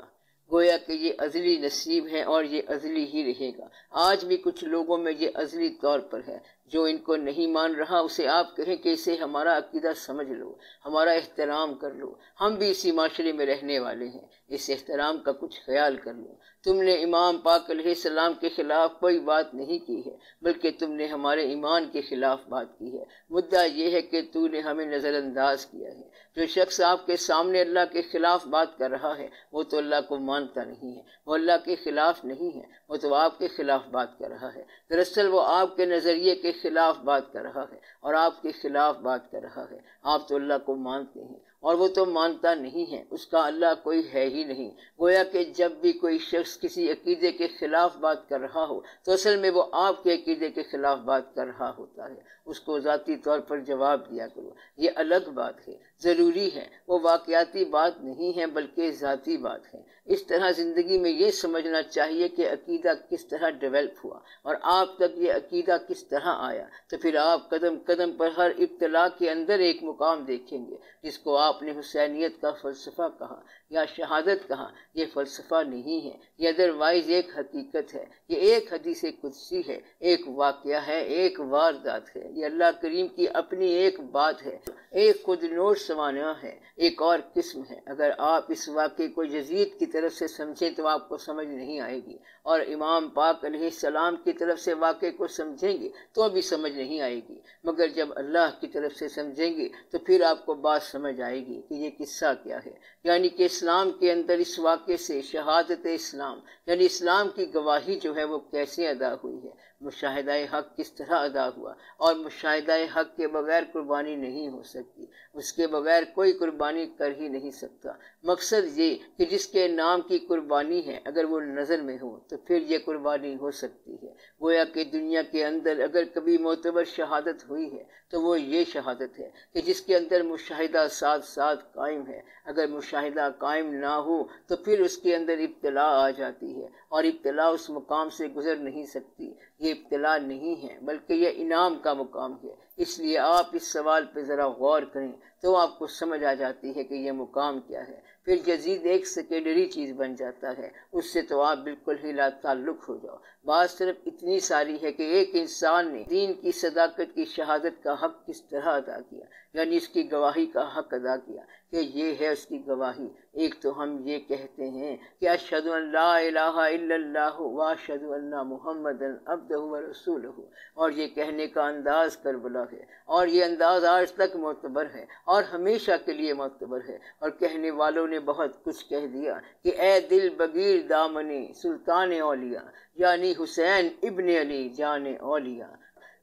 گویا کہ یہ ازلی نصیب ہے اور یہ ازلی ہی رہے گا۔ آج بھی کچھ لوگوں میں یہ ازلی طور پر ہے، جو ان کو نہیں مان رہا اسے آپ کہیں کہ اسے ہمارا عقیدہ سمجھ لو، ہمارا احترام کر لو، ہم بھی اسی معاشرے میں رہنے والے ہیں، اس احترام کا کچھ خیال کر لو۔ تم نے امام پاک علیہ السلام کے خلاف کوئی بات نہیں کی ہے، بلکہ تم نے ہمارے ایمان کے خلاف بات کی ہے۔ مدعا یہ ہے کہ تو نے ہمیں نظر انداز کیا ہے۔ جو شخص آپ کے سامنے اللہ کے خلاف بات کر رہا ہے وہ تو اللہ کو مانتا نہیں ہے، وہ اللہ کے خلاف نہیں ہے، وہ تو آپ کے خلاف بات کر رہا ہے۔ دراصل وہ آپ کے نظریے کے خلاف بات کر رہا ہے اور آپ کے خلاف بات کر رہا ہے۔ آپ تو اللہ کو مانتے ہیں اور وہ تو مانتا نہیں ہے، اس کا اللہ کوئی ہے ہی نہیں۔ گویا کہ جب بھی کوئی شخص کسی عقیدے کے خلاف بات کر رہا ہو تو اصل میں وہ آپ کے عقیدے کے خلاف بات کر رہا ہوتا ہے۔ اس کو ذاتی طور پر جواب دیا کرو، یہ الگ بات ہے، ضروری ہے، وہ واقعاتی بات نہیں ہے بلکہ ذاتی بات ہے۔ اس طرح زندگی میں یہ سمجھنا چاہیے کہ عقیدہ کس طرح ڈیولپ ہوا اور آپ تک یہ عقیدہ کس طرح آیا، تو پھر آپ قدم قدم پر ہر ابتلا کے اندر ایک مقام دیکھیں گے جس کو آپ نے حسینیت کا فلسفہ کہا یا شہادت کہا۔ یہ فلسفہ نہیں ہے، یہ ادروائز ایک حقیقت ہے، یہ ایک حدیث قدسی ہے، ایک واقعہ ہے، ایک واردات ہے، یہ اللہ کریم کی اپنی ایک بات ہے، ایک خود نوش سوانح ہے، ایک اور قسم ہے۔ اگر آپ اس واقعے کو یزید کی طرف سے سمجھیں تو آپ کو سمجھ نہیں آئے گی، اور امام پاک علیہ السلام کی طرف سے واقعے کو سمجھیں گے تو بھی سمجھ نہیں آئے گی، مگر جب اللہ کی طرف سے سمجھیں گے تو پھر آپ کو بات سمجھ آئے گی کہ یہ قصہ کیا ہے۔ یعنی کہ اسلام کے اندر اس واقعے سے شہادت اسلام یعنی اسلام کی گواہی جو ہے وہ کیسے ادا ہوئی ہے، مشاہدہ حق کس طرح ادا ہوا، اور مشاہدہ حق کے بغیر قربانی نہیں ہو سکتی، اس کے بغیر کوئی قربانی کر ہی نہیں سکتا۔ مقصد یہ کہ جس کے نام کی قربانی ہے اگر وہ نظر میں ہو تو پھر یہ قربانی ہو سکتی ہے۔ گویا کہ دنیا کے اندر اگر کبھی معتبر شہادت ہوئی ہے تو وہ یہ شہادت ہے کہ جس کے اندر مشاہدہ ساتھ ساتھ قائم ہے۔ اگر مشاہدہ قائم نہ ہو تو پھر اس کے اندر ابتلا آ جاتی ہے، اور ابتلا اس مقام سے گزر نہیں سکتی۔ یہ ابتلا نہیں ہے بلکہ یہ انعام کا مقام ہے۔ اس لیے آپ اس سوال پہ ذرا غور کریں تو آپ کو سمجھ آ جاتی ہے کہ یہ مقام کیا ہے۔ پھر یزید ایک سیکنڈری چیز بن جاتا ہے، اس سے تو آپ بالکل ہی لا تعلق ہو جاؤ۔ بات صرف اتنی ساری ہے کہ ایک انسان نے دین کی صداقت کی شہادت کا حق کس طرح ادا کیا، یعنی اس کی گواہی کا حق ادا کیا کہ یہ ہے اس کی گواہی۔ ایک تو ہم یہ کہتے ہیں کہ اشہد ان لا الہ الا اللہ واشہد ان محمدا عبدہ ورسولہ، اور یہ کہنے کا انداز کربلا ہے، اور یہ انداز آج تک معتبر ہے اور ہمیشہ کے لیے معتبر ہے، اور کہنے والوں نے بہت کچھ کہہ دیا کہ اے دل بگیر دامن سلطان اولیاء، یعنی حسین ابن علی جان اولیاء۔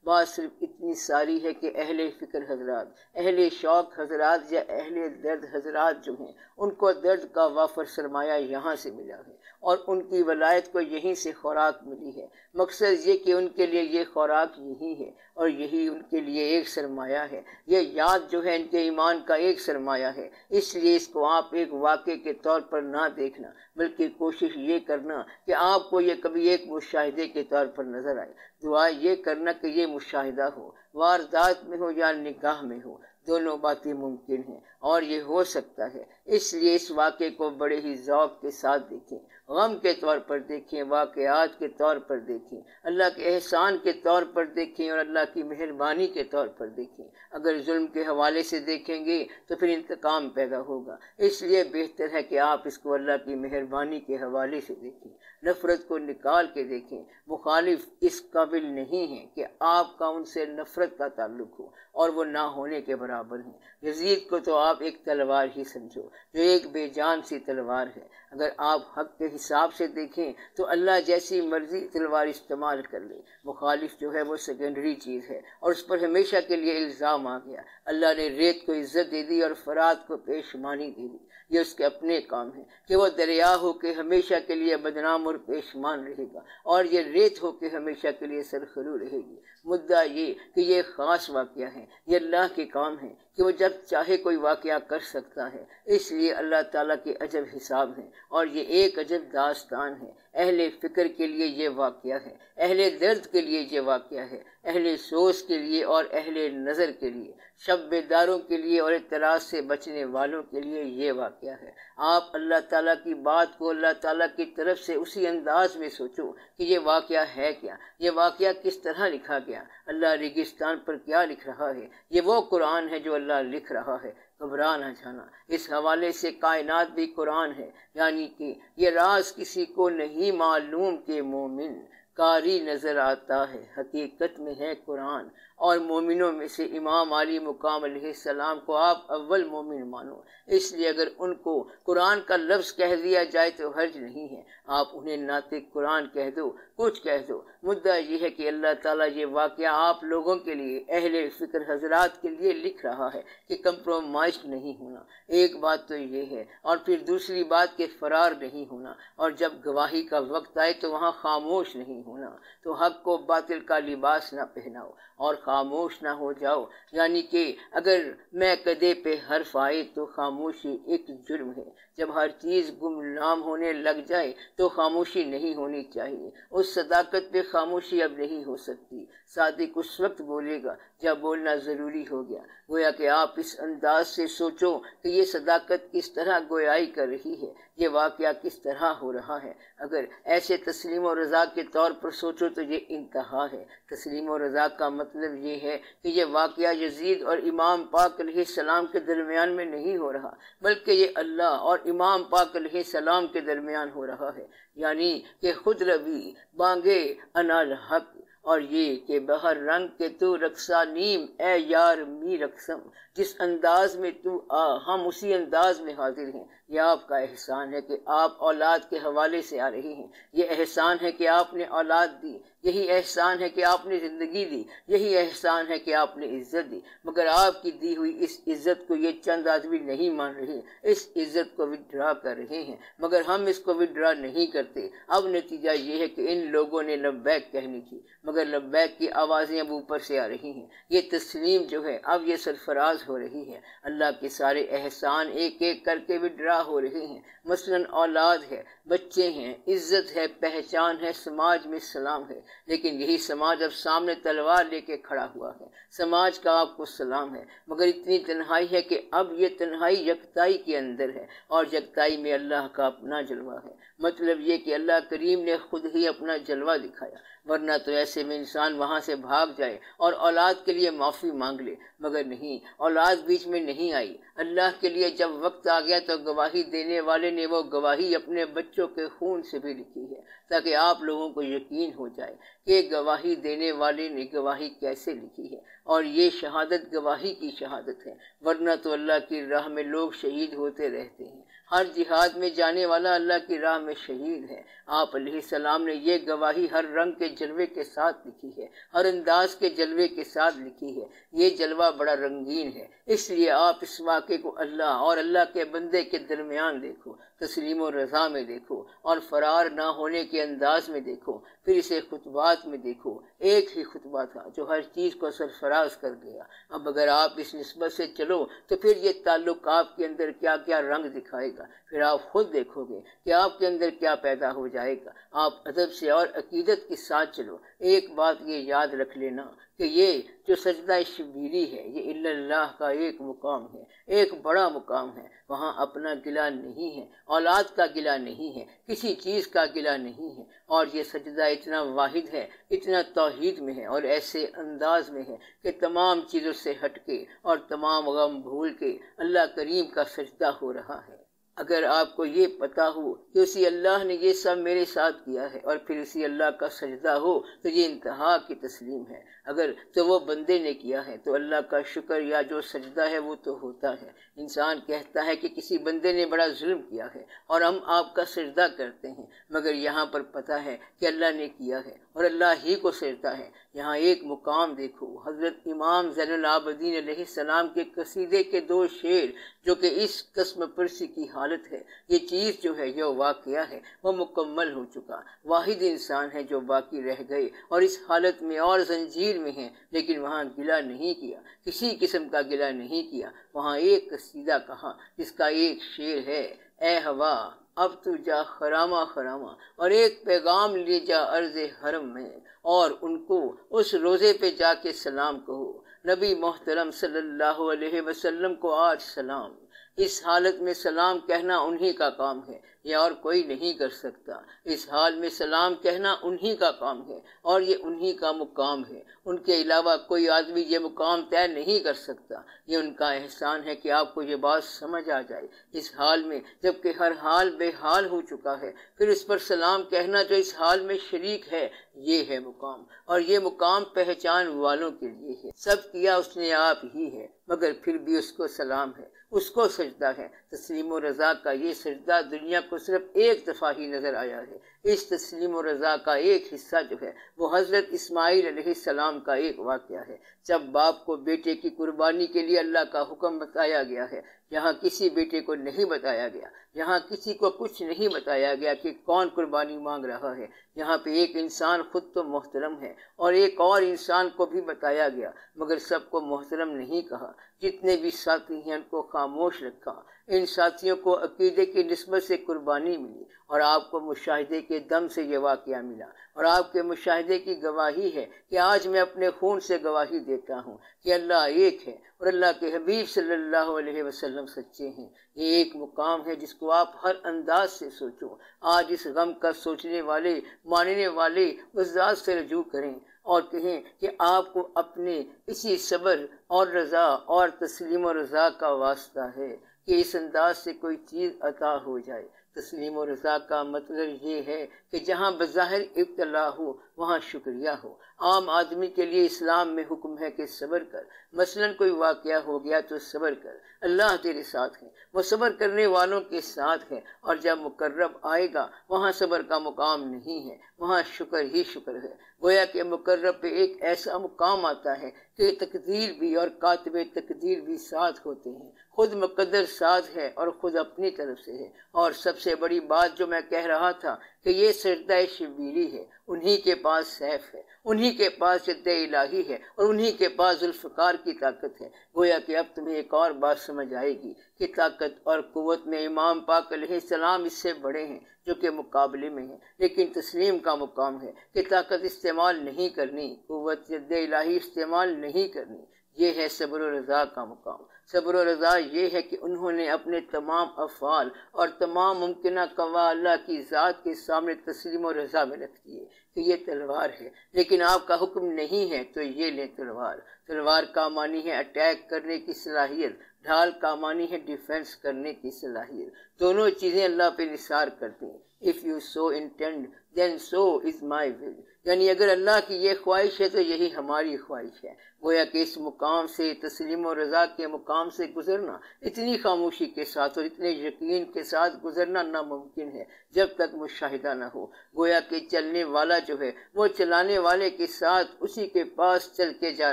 بات صرف اتنی ساری ہے کہ اہل فکر حضرات، اہل شوق حضرات یا اہل درد حضرات جو ہیں ان کو درد کا وافر سرمایہ یہاں سے ملا ہے، اور ان کی ولایت کو یہیں سے خوراک ملی ہے۔ مقصد یہ کہ ان کے لیے یہ خوراک یہی ہے اور یہی ان کے لیے ایک سرمایہ ہے۔ یہ یاد جو ہے ان کے ایمان کا ایک سرمایہ ہے۔ اس لیے اس کو آپ ایک واقعے کے طور پر نہ دیکھنا، بلکہ کوشش یہ کرنا کہ آپ کو یہ کبھی ایک مشاہدے کے طور پر نظر آئے۔ دعا یہ کرنا کہ یہ مشاہدہ ہو، واردات میں ہو یا نگاہ میں ہو، دونوں باتیں ممکن ہیں اور یہ ہو سکتا ہے۔ اس لیے اس واقعے کو بڑے ہی ذوق کے ساتھ دیکھیں، غم کے طور پر دیکھیں، واقعات کے طور پر دیکھیں، اللہ کے احسان کے طور پر دیکھیں اور اللہ کی مہربانی کے طور پر دیکھیں۔ اگر ظلم کے حوالے سے دیکھیں گے تو پھر انتقام پیدا ہوگا، اس لیے بہتر ہے کہ آپ اس کو اللہ کی مہربانی کے حوالے سے دیکھیں، نفرت کو نکال کے دیکھیں۔ مخالف اس قابل نہیں ہیں کہ آپ کا ان سے نفرت کا تعلق ہو، اور وہ نہ ہونے کے برابر ہیں۔ یزید کو تو آپ ایک تلوار ہی سمجھو جو ایک بے جان سی تلوار ہے۔ اگر آپ حق کے حساب سے دیکھیں تو اللہ جیسی مرضی تلوار استعمال کر لے، مخالف جو ہے وہ سیکنڈری چیز ہے اور اس پر ہمیشہ کے لیے الزام آ گیا۔ اللہ نے ریت کو عزت دے دی اور فرات کو پیشمانی دے دی، یہ اس کے اپنے کام ہیں کہ وہ دریا ہو کے ہمیشہ کے لیے بدنام اور پیشمان رہے گا، اور یہ ریت ہو کے ہمیشہ کے لیے سرخرو رہے گی۔ مدعا یہ کہ یہ خاص واقعہ ہے، یہ اللہ کے کام ہے کہ وہ جب چاہے کوئی واقعہ کر سکتا ہے۔ اس لیے اللہ تعالیٰ کے عجب حساب ہیں اور یہ ایک عجب داستان ہے۔ اہل فکر کے لیے یہ واقعہ ہے، اہل درد کے لیے یہ واقعہ ہے، اہل سوچ کے لیے اور اہل نظر کے لیے، شب بیداروں کے لیے اور اعتراض سے بچنے والوں کے لیے یہ واقعہ ہے۔ آپ اللہ تعالیٰ کی بات کو اللہ تعالیٰ کی طرف سے اسی انداز میں سوچو کہ یہ واقعہ ہے کیا، یہ واقعہ کس طرح لکھا گیا، اللہ ریگستان پر کیا لکھ رہا ہے۔ یہ وہ قرآن ہے جو اللہ لکھ رہا ہے، گھبرا نہ جانا۔ اس حوالے سے کائنات بھی قرآن ہے، یعنی کہ یہ راز کسی کو نہیں معلوم کہ مومن قاری نظر آتا ہے، حقیقت میں ہے قرآن۔ اور مومنوں میں سے امام علی مقام علیہ السلام کو آپ اول مومن مانو، اس لیے اگر ان کو قرآن کا لفظ کہہ دیا جائے تو حرج نہیں ہے، آپ انہیں ناطق قرآن کہہ دو، کچھ کہہ دو۔ مدعا یہ ہے کہ اللہ تعالیٰ یہ واقعہ آپ لوگوں کے لیے، اہل فکر حضرات کے لیے لکھ رہا ہے کہ کمپرومائز نہیں ہونا، ایک بات تو یہ ہے، اور پھر دوسری بات کہ فرار نہیں ہونا، اور جب گواہی کا وقت آئے تو وہاں خاموش نہیں ہونا۔ تو حق کو باطل کا لباس نہ پہناؤ اور خاموش نہ ہو جاؤ، یعنی کہ اگر میں کدے پہ حرف آئے تو خاموشی ایک جرم ہے۔ جب ہر چیز گمنام ہونے لگ جائے تو خاموشی نہیں ہونی چاہیے، اس صداقت پہ خاموشی اب نہیں ہو سکتی۔ صادق اس وقت بولے گا جب بولنا ضروری ہو گیا۔ گویا کہ آپ اس انداز سے سوچو کہ یہ صداقت کس طرح گویائی کر رہی ہے، یہ واقعہ کس طرح ہو رہا ہے۔ اگر ایسے تسلیم و رضا کے طور پر سوچو تو یہ انتہا ہے۔ تسلیم و رضا کا مطلب یہ ہے کہ یہ واقعہ یزید اور امام پاک علیہ السلام کے درمیان میں نہیں ہو رہا، بلکہ یہ اللہ اور امام پاک علیہ السلام کے درمیان ہو رہا ہے، یعنی کہ خود روی بانگے انا الحق، اور یہ کہ بہر رنگ کے تو رقصہ نیم اے یار می رقصم، جس انداز میں تو آ ہم اسی انداز میں حاضر ہیں۔ یہ آپ کا احسان ہے کہ آپ اولاد کے حوالے سے آ رہے ہیں، یہ احسان ہے کہ آپ نے اولاد دی، یہی احسان ہے کہ آپ نے زندگی دی، یہی احسان ہے کہ آپ نے عزت دی، مگر آپ کی دی ہوئی اس عزت کو یہ چند آدمی نہیں مان رہے، اس عزت کو وڈرا کر رہے ہیں، مگر ہم اس کو وڈرا نہیں کرتے۔ اب نتیجہ یہ ہے کہ ان لوگوں نے لبیک کہنی تھی، مگر لبیک کی آوازیں اب اوپر سے آ رہی ہیں۔ یہ تسلیم جو ہے اب یہ سرفراز ہو رہی ہے، اللہ کے سارے احسان ایک ایک کر کے وڈرا ہو رہے ہیں۔ مثلاً اولاد ہے، بچے ہیں، عزت ہے، پہچان ہے، سماج میں سلام ہے، لیکن یہی سماج اب سامنے تلوار لے کے کھڑا ہوا ہے۔ سماج کا آپ کو سلام ہے، مگر اتنی تنہائی ہے کہ اب یہ تنہائی یکتائی کے اندر ہے، اور یکتائی میں اللہ کا اپنا جلوہ ہے۔ مطلب یہ کہ اللہ کریم نے خود ہی اپنا جلوہ دکھایا، ورنہ تو ایسے میں انسان وہاں سے بھاگ جائے اور اولاد کے لیے معافی مانگ لے، مگر نہیں، اولاد بیچ میں نہیں آئی۔ اللہ کے لیے جب وقت آ گیا تو گواہی دینے والے نے وہ گواہی اپنے بچوں کے خون سے بھی لکھی ہے، تاکہ آپ لوگوں کو یقین ہو جائے کہ گواہی دینے والے نے گواہی کیسے لکھی ہے، اور یہ شہادت گواہی کی شہادت ہے، ورنہ تو اللہ کی راہ میں لوگ شہید ہوتے رہتے ہیں۔ ہر جہاد میں جانے والا اللہ کی راہ میں شہید ہے۔ آپ علیہ السلام نے یہ گواہی ہر رنگ کے جلوے کے ساتھ لکھی ہے، ہر انداز کے جلوے کے ساتھ لکھی ہے۔ یہ جلوہ بڑا رنگین ہے، اس لیے آپ اس واقعے کو اللہ اور اللہ کے بندے کے درمیان دیکھو، تسلیم و رضا میں دیکھو، اور فرار نہ ہونے کے انداز میں دیکھو، پھر اسے خطبات میں دیکھو۔ ایک ہی خطبہ تھا جو ہر چیز کو سرفراز کر گیا۔ اب اگر آپ اس نسبت سے چلو تو پھر یہ تعلق آپ کے اندر کیا کیا رنگ دکھائے گا، پھر آپ خود دیکھو گے کہ آپ کے اندر کیا پیدا ہو جائے گا۔ آپ ادب سے اور عقیدت کے ساتھ چلو۔ ایک بات یہ یاد رکھ لینا کہ یہ جو سجدہ شبیری ہے یہ اللہ کا ایک مقام ہے، ایک بڑا مقام ہے، وہاں اپنا گلہ نہیں ہے، اولاد کا گلہ نہیں ہے، کسی چیز کا گلہ نہیں ہے، اور یہ سجدہ اتنا واحد ہے، اتنا توحید میں ہے، اور ایسے انداز میں ہے کہ تمام چیزوں سے ہٹ کے اور تمام غم بھول کے اللہ کریم کا سجدہ ہو رہا ہے۔ اگر آپ کو یہ پتا ہو کہ اسی اللہ نے یہ سب میرے ساتھ کیا ہے، اور پھر اسی اللہ کا سجدہ ہو، تو یہ انتہا کی تسلیم ہے۔ اگر تو وہ بندے نے کیا ہے تو اللہ کا شکر، یا جو سجدہ ہے وہ تو ہوتا ہے۔ انسان کہتا ہے کہ کسی بندے نے بڑا ظلم کیا ہے اور ہم آپ کا سجدہ کرتے ہیں، مگر یہاں پر پتہ ہے کہ اللہ نے کیا ہے اور اللہ ہی کو سجدہ ہے۔ یہاں ایک مقام دیکھو، حضرت امام زین العابدین علیہ السلام کے قصیدے کے 2 شعر، جو کہ اس قسم پرسی کی حالت ہے۔ یہ چیز جو ہے، یہ واقعہ ہے، وہ مکمل ہو چکا۔ واحد انسان ہے جو باقی رہ گئے اور اس حالت میں اور زنجیر میں ہیں، لیکن وہاں گلہ نہیں کیا، کسی قسم کا گلہ نہیں کیا۔ وہاں ایک قصیدہ کہا جس کا ایک شعر ہے: اے ہوا اب تو جا خراما خراما اور ایک پیغام لے جا عرض حرم میں، اور ان کو اس روزے پہ جا کے سلام کہو، نبی محترم صلی اللہ علیہ وسلم کو آج سلام۔ اس حالت میں سلام کہنا انہی کا کام ہے، یہ اور کوئی نہیں کر سکتا۔ اس حال میں سلام کہنا انہی کا کام ہے اور یہ انہی کا مقام ہے، ان کے علاوہ کوئی آدمی یہ مقام طے نہیں کر سکتا۔ یہ ان کا احسان ہے کہ آپ کو یہ بات سمجھ آ جائے۔ اس حال میں جبکہ ہر حال بے حال ہو چکا ہے، پھر اس پر سلام کہنا جو اس حال میں شریک ہے، یہ ہے مقام، اور یہ مقام پہچان والوں کے لیے ہے۔ سب کیا اس نے آپ ہی ہے، مگر پھر بھی اس کو سلام ہے، اس کو سجدہ ہے۔ تسلیم و رضا کا یہ سجدہ دنیا کو صرف ایک دفعہ ہی نظر آیا ہے۔ اس تسلیم و رضا کا ایک حصہ جو ہے وہ حضرت اسماعیل علیہ السلام کا ایک واقعہ ہے، جب باپ کو بیٹے کی قربانی کے لیے اللہ کا حکم بتایا گیا ہے۔ یہاں کسی بیٹے کو نہیں بتایا گیا، یہاں کسی کو کچھ نہیں بتایا گیا کہ کون قربانی مانگ رہا ہے۔ یہاں پہ ایک انسان خود تو محترم ہے اور ایک اور انسان کو بھی بتایا گیا، مگر سب کو محترم نہیں کہا۔ جتنے بھی ساتھی ہیں ان کو خاموش رکھا۔ ان ساتھیوں کو عقیدے کی نسبت سے قربانی ملی، اور آپ کو مشاہدے کے دم سے یہ واقعہ ملا، اور آپ کے مشاہدے کی گواہی ہے کہ آج میں اپنے خون سے گواہی دیتا ہوں کہ اللہ ایک ہے اور اللہ کے حبیب صلی اللہ علیہ وسلم سچے ہیں۔ یہ ایک مقام ہے جس کو آپ ہر انداز سے سوچو۔ آج اس غم کا سوچنے والے، ماننے والے اس ذات سے رجوع کریں اور کہیں کہ آپ کو اپنے اسی صبر اور رضا اور تسلیم و رضا کا واسطہ ہے کہ اس انداز سے کوئی چیز عطا ہو جائے۔ تسلیم و رضا کا مطلب یہ ہے کہ جہاں بظاہر ابتلا ہو وہاں شکریہ ہو۔ عام آدمی کے لیے اسلام میں حکم ہے کہ صبر کر، مثلا کوئی واقعہ ہو گیا تو صبر کر، اللہ تیرے ساتھ ہے، وہ صبر کرنے والوں کے ساتھ ہے۔ اور جب مقرب آئے گا وہاں صبر کا مقام نہیں ہے، وہاں شکر ہی شکر ہے۔ گویا کہ مقرب پہ ایک ایسا مقام آتا ہے کہ تقدیر بھی اور کاتب تقدیر بھی ساتھ ہوتے ہیں، خود مقدر ساتھ ہے اور خود اپنی طرف سے ہے۔ اور سب سے بڑی بات جو میں کہہ رہا تھا کہ یہ سجدہ شبیلی ہے، انہی کے پاس سیف ہے، انہی کے پاس جد الہی ہے اور انہی کے پاس ذوالفقار کی طاقت ہے۔ گویا کہ اب تمہیں ایک اور بات سمجھ آئے گی کہ طاقت اور قوت میں امام پاک علیہ السلام اس سے بڑے ہیں جو کہ مقابلے میں ہیں، لیکن تسلیم کا مقام ہے کہ طاقت استعمال نہیں کرنی، قوت جد الہی استعمال نہیں کرنی۔ یہ ہے صبر و رضا کا مقام۔ صبر و رضا یہ ہے کہ انہوں نے اپنے تمام افعال اور تمام ممکنہ قوا اللہ کی ذات کے سامنے تسلیم و رضا میں رکھ دیے کہ یہ تلوار ہے، لیکن آپ کا حکم نہیں ہے تو یہ لیں تلوار۔ تلوار کا معنی ہے اٹیک کرنے کی صلاحیت، ڈھال کا معنی ہے ڈیفنس کرنے کی صلاحیت۔ دونوں چیزیں اللہ پہ نثار کرتے ہیں۔ If you so intend, then so is my will۔ یعنی اگر اللہ کی یہ خواہش ہے تو یہی ہماری خواہش ہے۔ گویا کہ اس مقام سے، تسلیم و رضا کے مقام سے گزرنا اتنی خاموشی کے ساتھ اور اتنے یقین کے ساتھ گزرنا ناممکن ہے جب تک مشاہدہ نہ ہو۔ گویا کہ چلنے والا جو ہے وہ چلانے والے کے ساتھ اسی کے پاس چل کے جا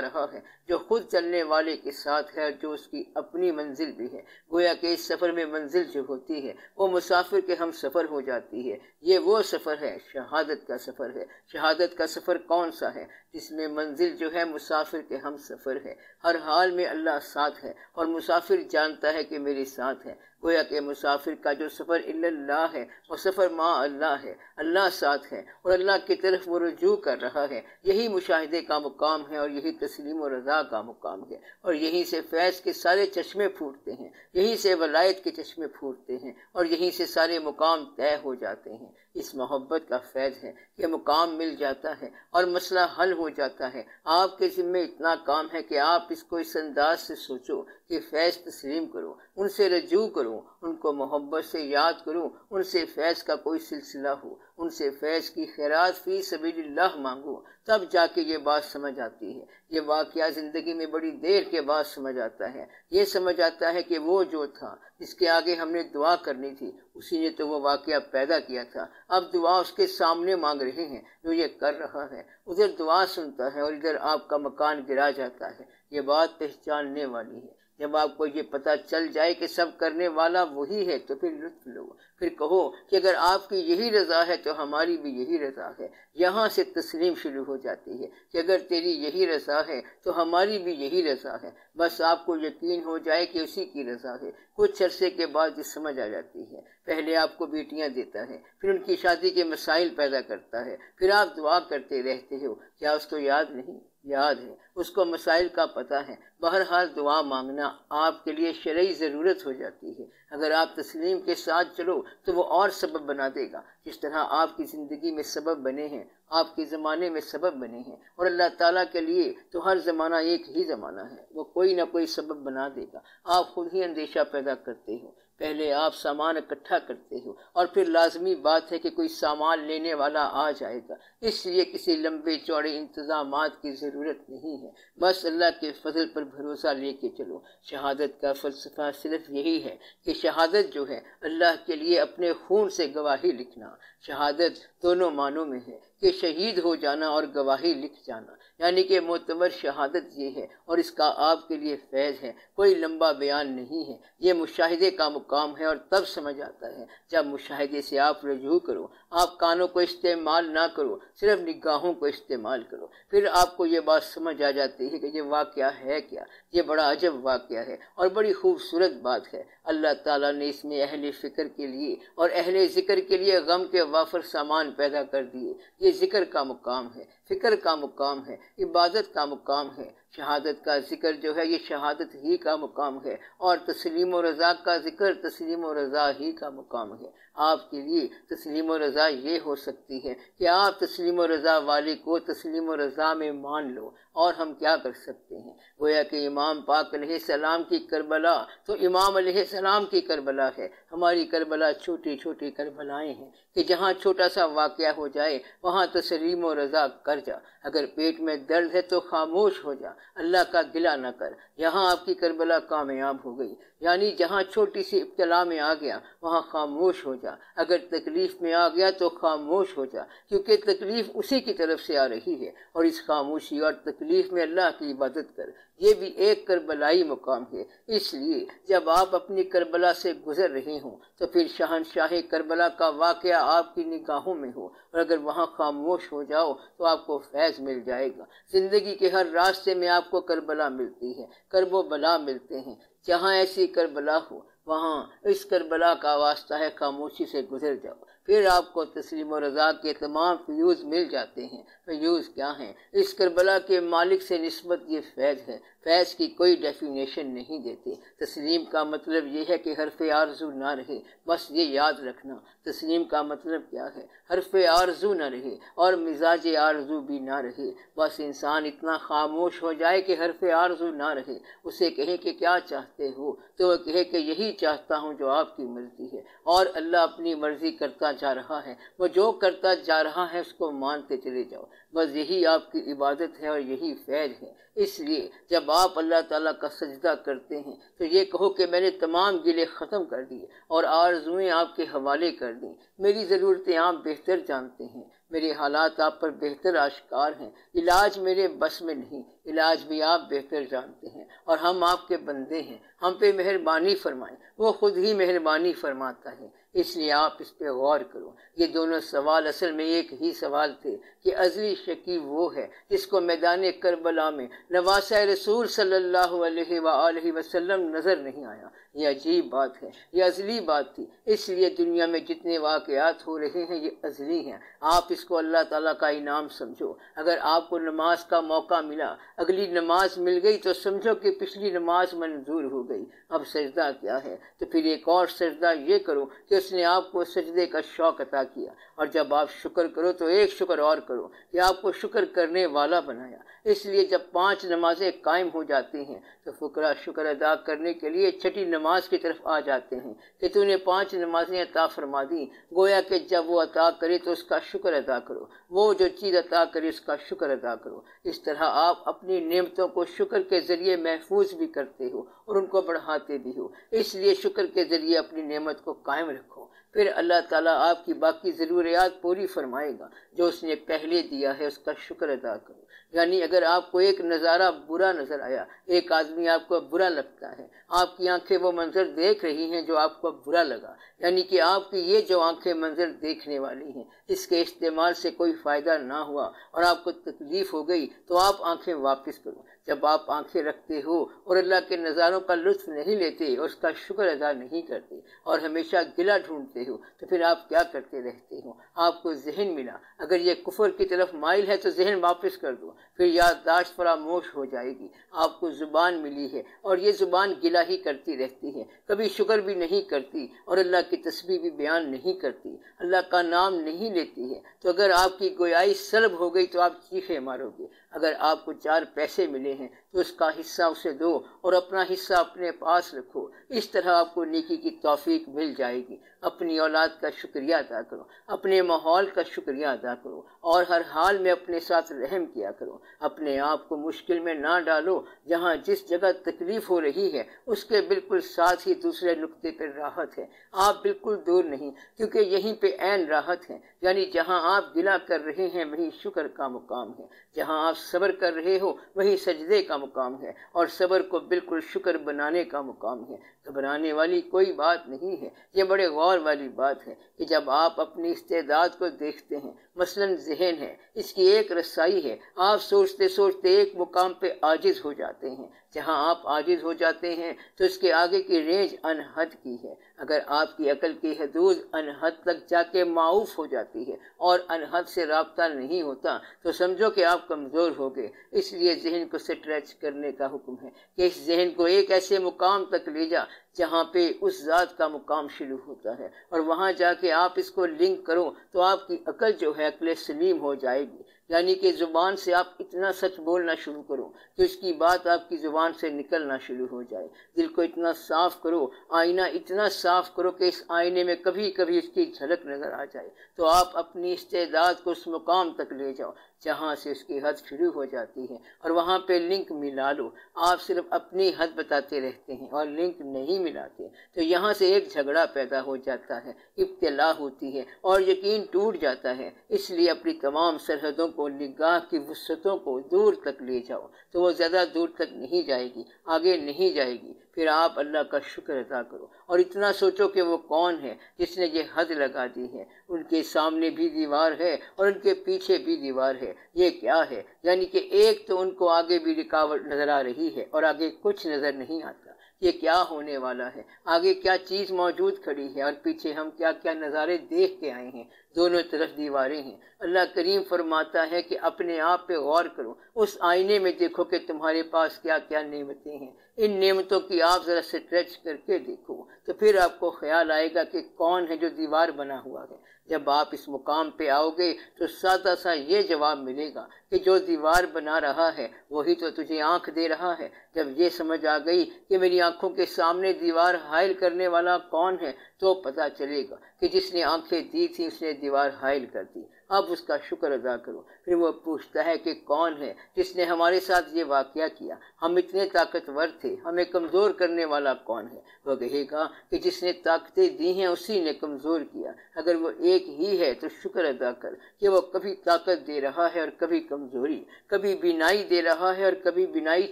رہا ہے جو خود چلنے والے کے ساتھ ہے، جو اس کی اپنی منزل بھی ہے۔ گویا کہ اس سفر میں منزل جو ہوتی ہے وہ مسافر کے ہم سفر ہو جاتی ہے۔ یہ وہ سفر ہے، شہادت کا سفر ہے۔ شہادت کا سفر کون سا ہے؟ جس میں منزل جو ہے مسافر کے ہم سفر ہے۔ ہر حال میں اللہ ساتھ ہے اور مسافر جانتا ہے کہ میرے ساتھ ہے۔ گویا کہ مسافر کا جو سفر اللہ ہے وہ سفر مع اللہ ہے، اللہ ساتھ ہے اور اللہ کی طرف وہ رجوع کر رہا ہے۔ یہی مشاہدے کا مقام ہے اور یہی تسلیم و رضا کا مقام ہے، اور یہیں سے فیض کے سارے چشمے پھوٹتے ہیں، یہیں سے ولایت کے چشمے پھوٹتے ہیں اور یہیں سے سارے مقام طے ہو جاتے ہیں۔ اس محبت کا فیض ہے کہ مقام مل جاتا ہے اور مسئلہ حل ہو جاتا ہے۔ آپ کے ذمہ اتنا کام ہے کہ آپ اس کو اس انداز سے سوچو کہ فیض تسلیم کرو، ان سے رجوع کرو، ان کو محبت سے یاد کرو، ان سے فیض کا کوئی سلسلہ ہو، ان سے فیض کی خیرات فی سبیل اللہ مانگو، تب جا کے یہ بات سمجھ آتی ہے۔ یہ واقعہ زندگی میں بڑی دیر کے بعد سمجھ آتا ہے۔ یہ سمجھ آتا ہے کہ وہ جو تھا جس کے آگے ہم نے دعا کرنی تھی اسی نے تو وہ واقعہ پیدا کیا تھا۔ اب دعا اس کے سامنے مانگ رہے ہیں جو یہ کر رہا ہے، ادھر دعا سنتا ہے اور ادھر آپ کا مکان گرا جاتا ہے۔ یہ بات پہچاننے والی ہے۔ جب آپ کو یہ پتہ چل جائے کہ سب کرنے والا وہی ہے تو پھر لطف لو، پھر کہو کہ اگر آپ کی یہی رضا ہے تو ہماری بھی یہی رضا ہے۔ یہاں سے تسلیم شروع ہو جاتی ہے کہ اگر تیری یہی رضا ہے تو ہماری بھی یہی رضا ہے۔ بس آپ کو یقین ہو جائے کہ اسی کی رضا ہے، کچھ عرصے کے بعد یہ سمجھ آ جاتی ہے۔ پہلے آپ کو بیٹیاں دیتا ہے، پھر ان کی شادی کے مسائل پیدا کرتا ہے، پھر آپ دعا کرتے رہتے ہو، کیا اس کو یاد نہیں؟ یاد ہے، اس کو مسائل کا پتہ ہے۔ بہرحال دعا مانگنا آپ کے لیے شرعی ضرورت ہو جاتی ہے۔ اگر آپ تسلیم کے ساتھ چلو تو وہ اور سبب بنا دے گا، جس طرح آپ کی زندگی میں سبب بنے ہیں، آپ کے زمانے میں سبب بنے ہیں، اور اللہ تعالیٰ کے لیے تو ہر زمانہ ایک ہی زمانہ ہے، وہ کوئی نہ کوئی سبب بنا دے گا۔ آپ خود ہی اندیشہ پیدا کرتے ہو، پہلے آپ سامان اکٹھا کرتے ہو اور پھر لازمی بات ہے کہ کوئی سامان لینے والا آ جائے گا، اس لیے کسی لمبے چوڑے انتظامات کی ضرورت نہیں ہے، بس اللہ کے فضل پر بھروسہ لے کے چلو۔ شہادت کا فلسفہ صرف یہی ہے کہ شہادت جو ہے اللہ کے لیے اپنے خون سے گواہی لکھنا۔ شہادت دونوں معنوں میں ہے کہ شہید ہو جانا اور گواہی لکھ جانا، یعنی کہ معتبر شہادت یہ ہے اور اس کا آپ کے لیے فیض ہے، کوئی لمبا بیان نہیں ہے، یہ مشاہدے کا مقام ہے اور تب سمجھ آتا ہے جب مشاہدے سے آپ رجوع کرو، آپ کانوں کو استعمال نہ کرو، صرف نگاہوں کو استعمال کرو، پھر آپ کو یہ بات سمجھ آ جاتی ہے کہ یہ واقعہ ہے کیا، یہ بڑا عجب واقعہ ہے اور بڑی خوبصورت بات ہے۔ اللہ تعالیٰ نے اس میں اہل فکر کے لیے اور اہل ذکر کے لیے غم کے وافر سامان پیدا کر دیے۔ یہ ذکر کا مقام ہے، فکر کا مقام ہے، عبادت کا مقام ہے۔ شہادت کا ذکر جو ہے یہ شہادت ہی کا مقام ہے، اور تسلیم و رضا کا ذکر تسلیم و رضا ہی کا مقام ہے۔ آپ کے لیے تسلیم و رضا یہ ہو سکتی ہے کہ آپ تسلیم و رضا والے کو تسلیم و رضا میں مان لو، اور ہم کیا کر سکتے ہیں؟ گویا کہ امام پاک علیہ السلام کی کربلا تو امام علیہ السلام کی کربلا ہے، ہماری کربلا چھوٹی چھوٹی کربلائیں ہیں کہ جہاں چھوٹا سا واقعہ ہو جائے وہاں تسلیم و رضا کر جا۔ اگر پیٹ میں درد ہے تو خاموش ہو جا، اللہ کا گلہ نہ کر۔ یہاں آپ کی کربلا کامیاب ہو گئی، یعنی جہاں چھوٹی سی ابتلا میں آ گیا وہاں خاموش ہو جا، اگر تکلیف میں آ گیا تو خاموش ہو جا، کیونکہ تکلیف اسی کی طرف سے آ رہی ہے، اور اس خاموشی اور تکلیف میں اللہ کی عبادت کر، یہ بھی ایک کربلائی مقام ہے۔ اس لیے جب آپ اپنی کربلا سے گزر رہے ہوں تو پھر شہنشاہ کربلا کا واقعہ آپ کی نگاہوں میں ہو، اور اگر وہاں خاموش ہو جاؤ تو آپ کو فیض مل جائے گا۔ زندگی کے ہر راستے میں آپ کو کربلا ملتی ہے، کرب و بلا ملتے ہیں، جہاں ایسی کربلا ہو وہاں اس کربلا کا واسطہ ہے خاموشی سے گزر جاؤ، پھر آپ کو تسلیم و رضا کے تمام فیوز مل جاتے ہیں۔ فیوز کیا ہیں؟ اس کربلا کے مالک سے نسبت یہ فیض ہے، فیض کی کوئی ڈیفینیشن نہیں دیتے۔ تسلیم کا مطلب یہ ہے کہ حرف آرزو نہ رہے، بس یہ یاد رکھنا۔ تسلیم کا مطلب کیا ہے؟ حرف آرزو نہ رہے اور مزاج آرزو بھی نہ رہے، بس انسان اتنا خاموش ہو جائے کہ حرف آرزو نہ رہے، اسے کہے کہ کیا چاہتے ہو تو وہ کہے کہ یہی چاہتا ہوں جو آپ کی مرضی ہے، اور اللہ اپنی مرضی کرتا جا رہا ہے، وہ جو کرتا جا رہا ہے اس کو مانتے چلے جاؤ، بس یہی آپ کی عبادت ہے اور یہی فیض ہے۔ اس لیے جب آپ اللہ تعالیٰ کا سجدہ کرتے ہیں تو یہ کہو کہ میں نے تمام گلے ختم کر دیے اور آرزوئیں آپ کے حوالے کر دیں، میری ضرورتیں آپ بہتر جانتے ہیں، میرے حالات آپ پر بہتر آشکار ہیں، علاج میرے بس میں نہیں، علاج بھی آپ بہتر جانتے ہیں، اور ہم آپ کے بندے ہیں، ہم پہ مہربانی فرمائیں، وہ خود ہی مہربانی فرماتا ہے، اس لیے آپ اس پہ غور کرو۔ یہ دونوں سوال اصل میں ایک ہی سوال تھے کہ ازلی شقی وہ ہے جس کو میدان کربلا میں نواسۂ رسول صلی اللہ علیہ وآلہ وسلم نظر نہیں آیا۔ یہ عجیب بات ہے، یہ ازلی بات تھی، اس لیے دنیا میں جتنے واقعات ہو رہے ہیں یہ ازلی ہیں۔ آپ اس کو اللہ تعالیٰ کا انعام سمجھو۔ اگر آپ کو نماز کا موقع ملا، اگلی نماز مل گئی تو سمجھو کہ پچھلی نماز منظور ہو گئی۔ اب سجدہ کیا ہے؟ تو پھر ایک اور سجدہ یہ کرو کہ اس نے آپ کو سجدے کا شوق عطا کیا، اور جب آپ شکر کرو تو ایک شکر اور کرو کہ آپ کو شکر کرنے والا بنایا۔ اس لیے جب 5 نمازیں قائم ہو جاتی ہیں تو فقراء شکر ادا کرنے کے لیے چھٹی نماز کی طرف آ جاتے ہیں کہ تو نے 5 نمازیں عطا فرما دی، گویا کہ جب وہ عطا کرے تو اس کا شکر ادا کرو، وہ جو چیز عطا کرے اس کا شکر ادا کرو۔ اس طرح آپ اپنی نعمتوں کو شکر کے ذریعے محفوظ بھی کرتے ہو اور ان کو بڑھاتے بھی ہو، اس لیے شکر کے ذریعے اپنی نعمت کو قائم رکھو۔ رکھو، پھر اللہ تعالیٰ آپ کی باقی ضروریات پوری فرمائے گا۔ جو اس نے پہلے دیا ہے اس کا شکر ادا کرو۔ یعنی اگر آپ کو ایک نظارہ برا نظر آیا، ایک آدمی آپ کو برا لگتا ہے، آپ کی آنکھیں وہ منظر دیکھ رہی ہیں جو آپ کو برا لگا، یعنی کہ آپ کی یہ جو آنکھیں منظر دیکھنے والی ہیں اس کے استعمال سے کوئی فائدہ نہ ہوا اور آپ کو تکلیف ہو گئی تو آپ آنکھیں واپس کرو۔ جب آپ آنکھیں رکھتے ہو اور اللہ کے نظاروں کا لطف نہیں لیتے اور اس کا شکر ادا نہیں کرتے اور ہمیشہ گلہ ڈھونڈتے ہو تو پھر آپ کیا کرتے رہتے ہو؟ آپ کو ذہن ملا، اگر یہ کفر کی طرف مائل ہے تو ذہن واپس کر دو، پھر یادداشت فراموش ہو جائے گی۔ آپ کو زبان ملی ہے اور یہ زبان گلہ ہی کرتی رہتی ہے، کبھی شکر بھی نہیں کرتی اور اللہ کی تسبیح بھی بیان نہیں کرتی، اللہ کا نام نہیں لیتی ہے، تو اگر آپ کی گویائی سلب ہو گئی تو آپ چیخے مارو گے۔ اگر آپ کو 4 پیسے ملے ہیں تو اس کا حصہ اسے دو اور اپنا حصہ اپنے پاس رکھو، اس طرح آپ کو نیکی کی توفیق مل جائے گی۔ اپنی اولاد کا شکریہ ادا کرو، اپنے ماحول کا شکریہ ادا کرو اور ہر حال میں اپنے ساتھ رحم کیا کرو۔ اپنے آپ کو مشکل میں نہ ڈالو، جہاں جس جگہ تکلیف ہو رہی ہے اس کے بالکل ساتھ ہی دوسرے نقطے پر راحت ہے، آپ بالکل دور نہیں، کیونکہ یہیں پہ عین راحت ہے۔ یعنی جہاں آپ گلہ کر رہے ہیں وہیں شکر کا مقام ہے، جہاں آپ صبر کر رہے ہو وہیں سجدے کا مقام ہے اور صبر کو بالکل شکر بنانے کا مقام ہے۔ گھبرانے والی کوئی بات نہیں ہے، یہ بڑے غور والی بات ہے کہ جب آپ اپنی استعداد کو دیکھتے ہیں، مثلا ذہن ہے، اس کی ایک رسائی ہے، آپ سوچتے سوچتے ایک مقام پہ عاجز ہو جاتے ہیں۔ جہاں آپ عاجز ہو جاتے ہیں تو اس کے آگے کی رینج انحد کی ہے۔ اگر آپ کی عقل کی حدود انحد تک جا کے معاف ہو جاتی ہے اور انحد سے رابطہ نہیں ہوتا تو سمجھو کہ آپ کمزور ہو گئے۔ اس لیے ذہن کو سٹریچ کرنے کا حکم ہے کہ اس ذہن کو ایک ایسے مقام تک لے جا جہاں پہ اس ذات کا مقام شروع ہوتا ہے، اور وہاں جا کے آپ اس کو لنک کرو تو آپ کی عقل جو ہے عقل سلیم ہو جائے گی۔ یعنی کہ زبان سے آپ اتنا سچ بولنا شروع کرو کہ اس کی بات آپ کی زبان سے نکلنا شروع ہو جائے۔ دل کو اتنا صاف کرو، آئینہ اتنا صاف کرو کہ اس آئینے میں کبھی کبھی اس کی جھلک نظر آ جائے، تو آپ اپنی استعداد کو اس مقام تک لے جاؤ جہاں سے اس کی حد شروع ہو جاتی ہے اور وہاں پہ لنک ملا لو۔ آپ صرف اپنی حد بتاتے رہتے ہیں اور لنک نہیں ملاتے، تو یہاں سے ایک جھگڑا پیدا ہو جاتا ہے، ابتلا ہوتی ہے اور یقین ٹوٹ جاتا ہے۔ اس لیے اپنی تمام سرحدوں کو، نگاہ کی وسعتوں کو دور تک لے جاؤ، تو وہ زیادہ دور تک نہیں جائے گی، آگے نہیں جائے گی۔ پھر آپ اللہ کا شکر ادا کرو اور اتنا سوچو کہ وہ کون ہے جس نے یہ حد لگا دی ہے۔ ان کے سامنے بھی دیوار ہے اور ان کے پیچھے بھی دیوار ہے، یہ کیا ہے؟ یعنی کہ ایک تو ان کو آگے بھی رکاوٹ نظر آ رہی ہے اور آگے کچھ نظر نہیں آتا، یہ کیا ہونے والا ہے؟ آگے کیا چیز موجود کھڑی ہے اور پیچھے ہم کیا کیا نظارے دیکھ کے آئے ہیں؟ دونوں طرف دیواریں ہیں۔ اللہ کریم فرماتا ہے کہ اپنے آپ پہ غور کرو، اس آئینے میں دیکھو کہ تمہارے پاس کیا کیا نعمتیں ہیں، ان نعمتوں کی آپ ذرا سٹریچ کر کے دیکھو، تو پھر آپ کو خیال آئے گا کہ کون ہے جو دیوار بنا ہوا ہے۔ جب آپ اس مقام پہ آؤ گے تو سادہ سا یہ جواب ملے گا کہ جو دیوار بنا رہا ہے وہی تو تجھے آنکھ دے رہا ہے۔ جب یہ سمجھ آ گئی کہ میری آنکھوں کے سامنے دیوار حائل کرنے والا کون ہے تو پتہ چلے گا کہ جس نے آنکھیں دی تھی اس نے دیوار حائل کر دی۔ اب اس کا شکر ادا کرو۔ پھر وہ پوچھتا ہے کہ کون ہے جس نے ہمارے ساتھ یہ واقعہ کیا؟ ہم اتنے طاقتور تھے، ہمیں کمزور کرنے والا کون ہے؟ وہ کہے گا کہ جس نے طاقتیں دی ہیں اسی نے کمزور کیا۔ اگر وہ ایک ہی ہے تو شکر ادا کر کہ وہ کبھی طاقت دے رہا ہے اور کبھی کمزوری، کبھی بینائی دے رہا ہے اور کبھی بینائی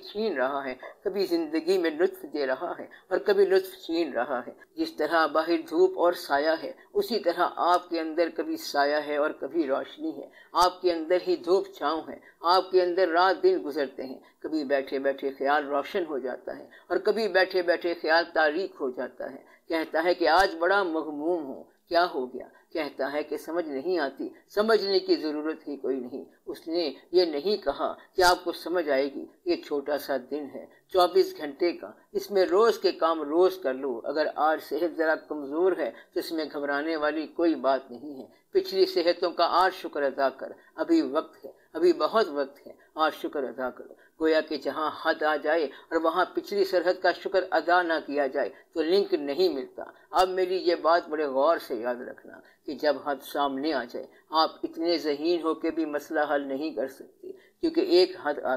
چھین رہا ہے، کبھی زندگی میں لطف دے رہا ہے اور کبھی لطف چھین رہا ہے۔ جس طرح باہر دھوپ اور سایہ ہے اسی طرح آپ کے اندر کبھی سایہ ہے اور کبھی روشنی ہے۔ آپ کے اندر ہی دھوپ چھاؤں ہے، آپ کے اندر رات دن گزرتے ہیں، کبھی بیٹھے بیٹھے خیال روشن ہو جاتا ہے اور کبھی بیٹھے بیٹھے خیال تاریک ہو جاتا ہے۔ کہتا ہے کہ آج بڑا مغموم ہوں، کیا ہو گیا؟ کہتا ہے کہ سمجھ نہیں آتی، سمجھنے کی ضرورت ہی کوئی نہیں۔ اس نے یہ نہیں کہا کہ آپ کو سمجھ آئے گی، یہ چھوٹا سا دن ہے 24 گھنٹے کا، اس میں روز کے کام روز کر لو۔ اگر آج صحت ذرا کمزور ہے تو اس میں گھبرانے والی کوئی بات نہیں ہے، پچھلی صحتوں کا آج شکر ادا کر، ابھی وقت ہے، ابھی بہت وقت ہے۔ آپ شکر ادا کرو۔ گویا کہ جہاں حد آ جائے اور وہاں پچھلی سرحد کا شکر ادا نہ کیا جائے تو لنک نہیں ملتا۔ اب میری یہ بات بڑے غور سے یاد رکھنا کہ جب حد سامنے آ جائے آپ اتنے ذہین ہو کے بھی مسئلہ حل نہیں کر سکتے، کیونکہ ایک حد آ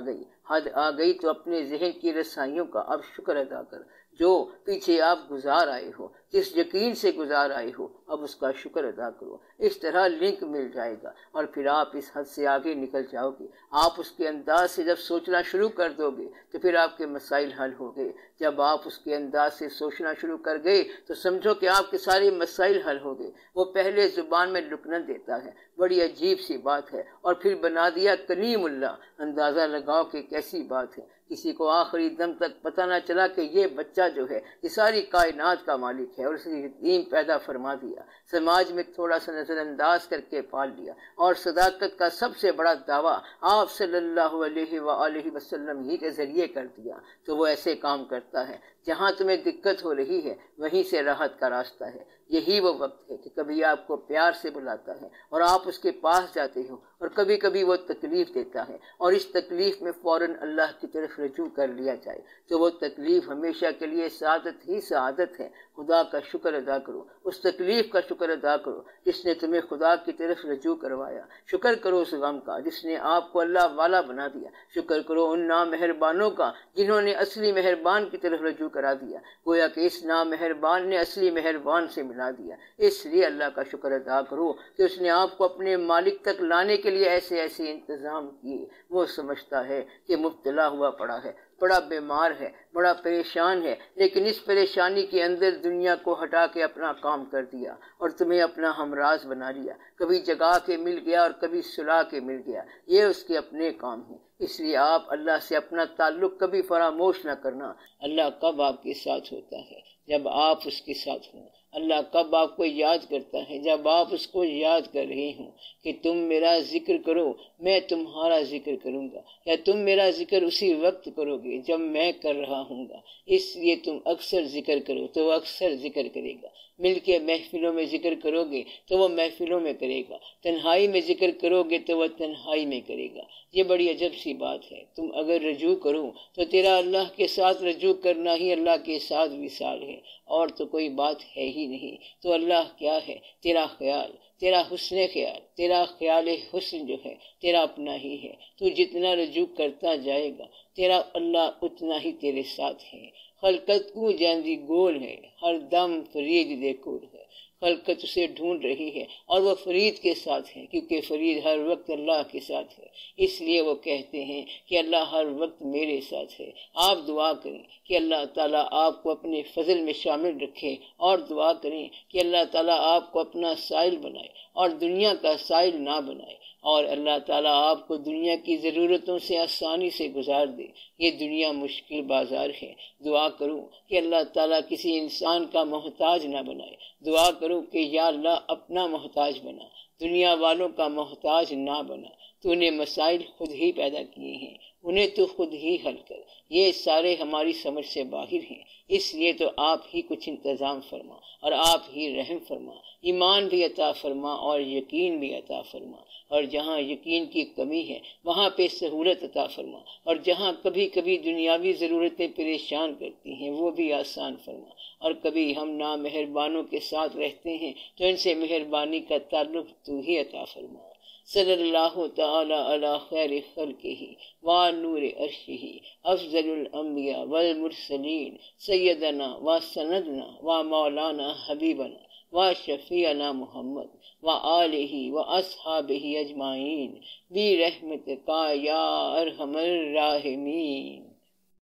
گئی تو اپنے ذہن کی رسائیوں کا اب شکر ادا کر۔ جو پیچھے آپ گزار آئے ہو، جس یقین سے گزار آئے ہو، اب اس کا شکر ادا کرو۔ اس طرح لنک مل جائے گا اور پھر آپ اس حد سے آگے نکل جاؤ گے۔ آپ اس کے انداز سے جب سوچنا شروع کر دو گے تو پھر آپ کے مسائل حل ہو گئے۔ جب آپ اس کے انداز سے سوچنا شروع کر گئے تو سمجھو کہ آپ کے سارے مسائل حل ہو گئے۔ وہ پہلے زبان میں لکنت دیتا ہے، بڑی عجیب سی بات ہے، اور پھر بنا دیا کلیم اللہ۔ اندازہ لگاؤ کہ کیسی بات ہے۔ کسی کو آخری دم تک پتہ نہ چلا کہ یہ بچہ جو ہے یہ ساری کائنات کا مالک ہے، اور اسے یتیم پیدا فرما دیا، سماج میں تھوڑا سا نظر انداز کر کے پال لیا، اور صداقت کا سب سے بڑا دعویٰ آپ صلی اللہ علیہ وآلہ وسلم ہی کے ذریعے کر دیا۔ تو وہ ایسے کام کرتا ہے، جہاں تمہیں دقت ہو رہی ہے وہیں سے راحت کا راستہ ہے۔ یہی وہ وقت ہے کہ کبھی آپ کو پیار سے بلاتا ہے اور آپ اس کے پاس جاتے ہو، اور کبھی کبھی وہ تکلیف دیتا ہے، اور اس تکلیف میں فوراً اللہ کی طرف رجوع کر لیا جائے تو وہ تکلیف ہمیشہ کے لیے سعادت ہی سعادت ہے۔ خدا کا شکر ادا کرو، اس تکلیف کا شکر ادا کرو جس نے تمہیں خدا کی طرف رجوع کروایا۔ شکر کرو اس غم کا جس نے آپ کو اللہ والا بنا دیا۔ شکر کرو ان نامہربانوں کا جنہوں نے اصلی مہربان کی طرف رجوع کرا دیا۔ گویا کہ اس نامہربان نے اصلی مہربان سے ملا دیا۔ اس لیے اللہ کا شکر ادا کرو کہ اس نے آپ کو اپنے مالک تک لانے کے لیے ایسے انتظام کیے۔ وہ سمجھتا ہے کہ مبتلا ہوا پڑا ہے، بڑا بیمار ہے، بڑا پریشان ہے، لیکن اس پریشانی کے اندر دنیا کو ہٹا کے اپنا کام کر دیا اور تمہیں اپنا ہمراز بنا لیا۔ کبھی جگا کے مل گیا اور کبھی سلا کے مل گیا، یہ اس کے اپنے کام ہیں۔ اس لیے آپ اللہ سے اپنا تعلق کبھی فراموش نہ کرنا۔ اللہ کب آپ کے ساتھ ہوتا ہے؟ جب آپ اس کے ساتھ ہوں۔ اللہ کب آپ کو یاد کرتا ہے؟ جب آپ اس کو یاد کر رہے ہوں کہ تم میرا ذکر کرو میں تمہارا ذکر کروں گا، یا تم میرا ذکر اسی وقت کرو گے جب میں کر رہا ہوں گا۔ اس لیے تم اکثر ذکر کرو تو وہ اکثر ذکر کرے گا۔ مل کے محفلوں میں ذکر کرو گے تو وہ محفلوں میں کرے گا۔ تنہائی میں ذکر کرو گے تو وہ تنہائی میں کرے گا۔ یہ بڑی عجب سی بات ہے۔ تم اگر رجوع کرو تو تیرا اللہ کے ساتھ رجوع کرنا ہی اللہ کے ساتھ وصال ہے، اور تو کوئی بات ہے ہی نہیں۔ تو اللہ کیا ہے؟ تیرا خیال، تیرا حسن خیال، تیرا خیال حسن جو ہے تیرا اپنا ہی ہے۔ تو جتنا رجوع کرتا جائے گا تیرا اللہ اتنا ہی تیرے ساتھ ہے۔ خلقت کو جاندی گول ہے، ہر دم فرید دے کول ہے۔ خلقت اسے ڈھونڈ رہی ہے اور وہ فرید کے ساتھ ہے، کیونکہ فرید ہر وقت اللہ کے ساتھ ہے۔ اس لیے وہ کہتے ہیں کہ اللہ ہر وقت میرے ساتھ ہے۔ آپ دعا کریں کہ اللہ تعالیٰ آپ کو اپنے فضل میں شامل رکھے، اور دعا کریں کہ اللہ تعالیٰ آپ کو اپنا سائل بنائے اور دنیا کا سائل نہ بنائے، اور اللہ تعالیٰ آپ کو دنیا کی ضرورتوں سے آسانی سے گزار دے۔ یہ دنیا مشکل بازار ہے۔ دعا کروں کہ اللہ تعالیٰ کسی انسان کا محتاج نہ بنائے۔ دعا کروں کہ یا اللہ اپنا محتاج بنا، دنیا والوں کا محتاج نہ بنا۔ تو نے مسائل خود ہی پیدا کیے ہیں، انہیں تو خود ہی حل کر۔ یہ سارے ہماری سمجھ سے باہر ہیں، اس لیے تو آپ ہی کچھ انتظام فرما اور آپ ہی رحم فرما، ایمان بھی عطا فرما اور یقین بھی عطا فرما، اور جہاں یقین کی کمی ہے وہاں پہ سہولت عطا فرما، اور جہاں کبھی کبھی دنیاوی ضرورتیں پریشان کرتی ہیں وہ بھی آسان فرما، اور کبھی ہم نامہربانوں کے ساتھ رہتے ہیں تو ان سے مہربانی کا تعلق تو ہی عطا فرما۔ صلی اللہ تعالی علی خیر خلقہ و نور عرشہ افضل الانبیاء والمرسلین سیدنا و سندنا و مولانا حبیبنا و شفیعنا محمد و آلہ و اصحابہ اجمعین برحمتک یا ارحم الراحمین۔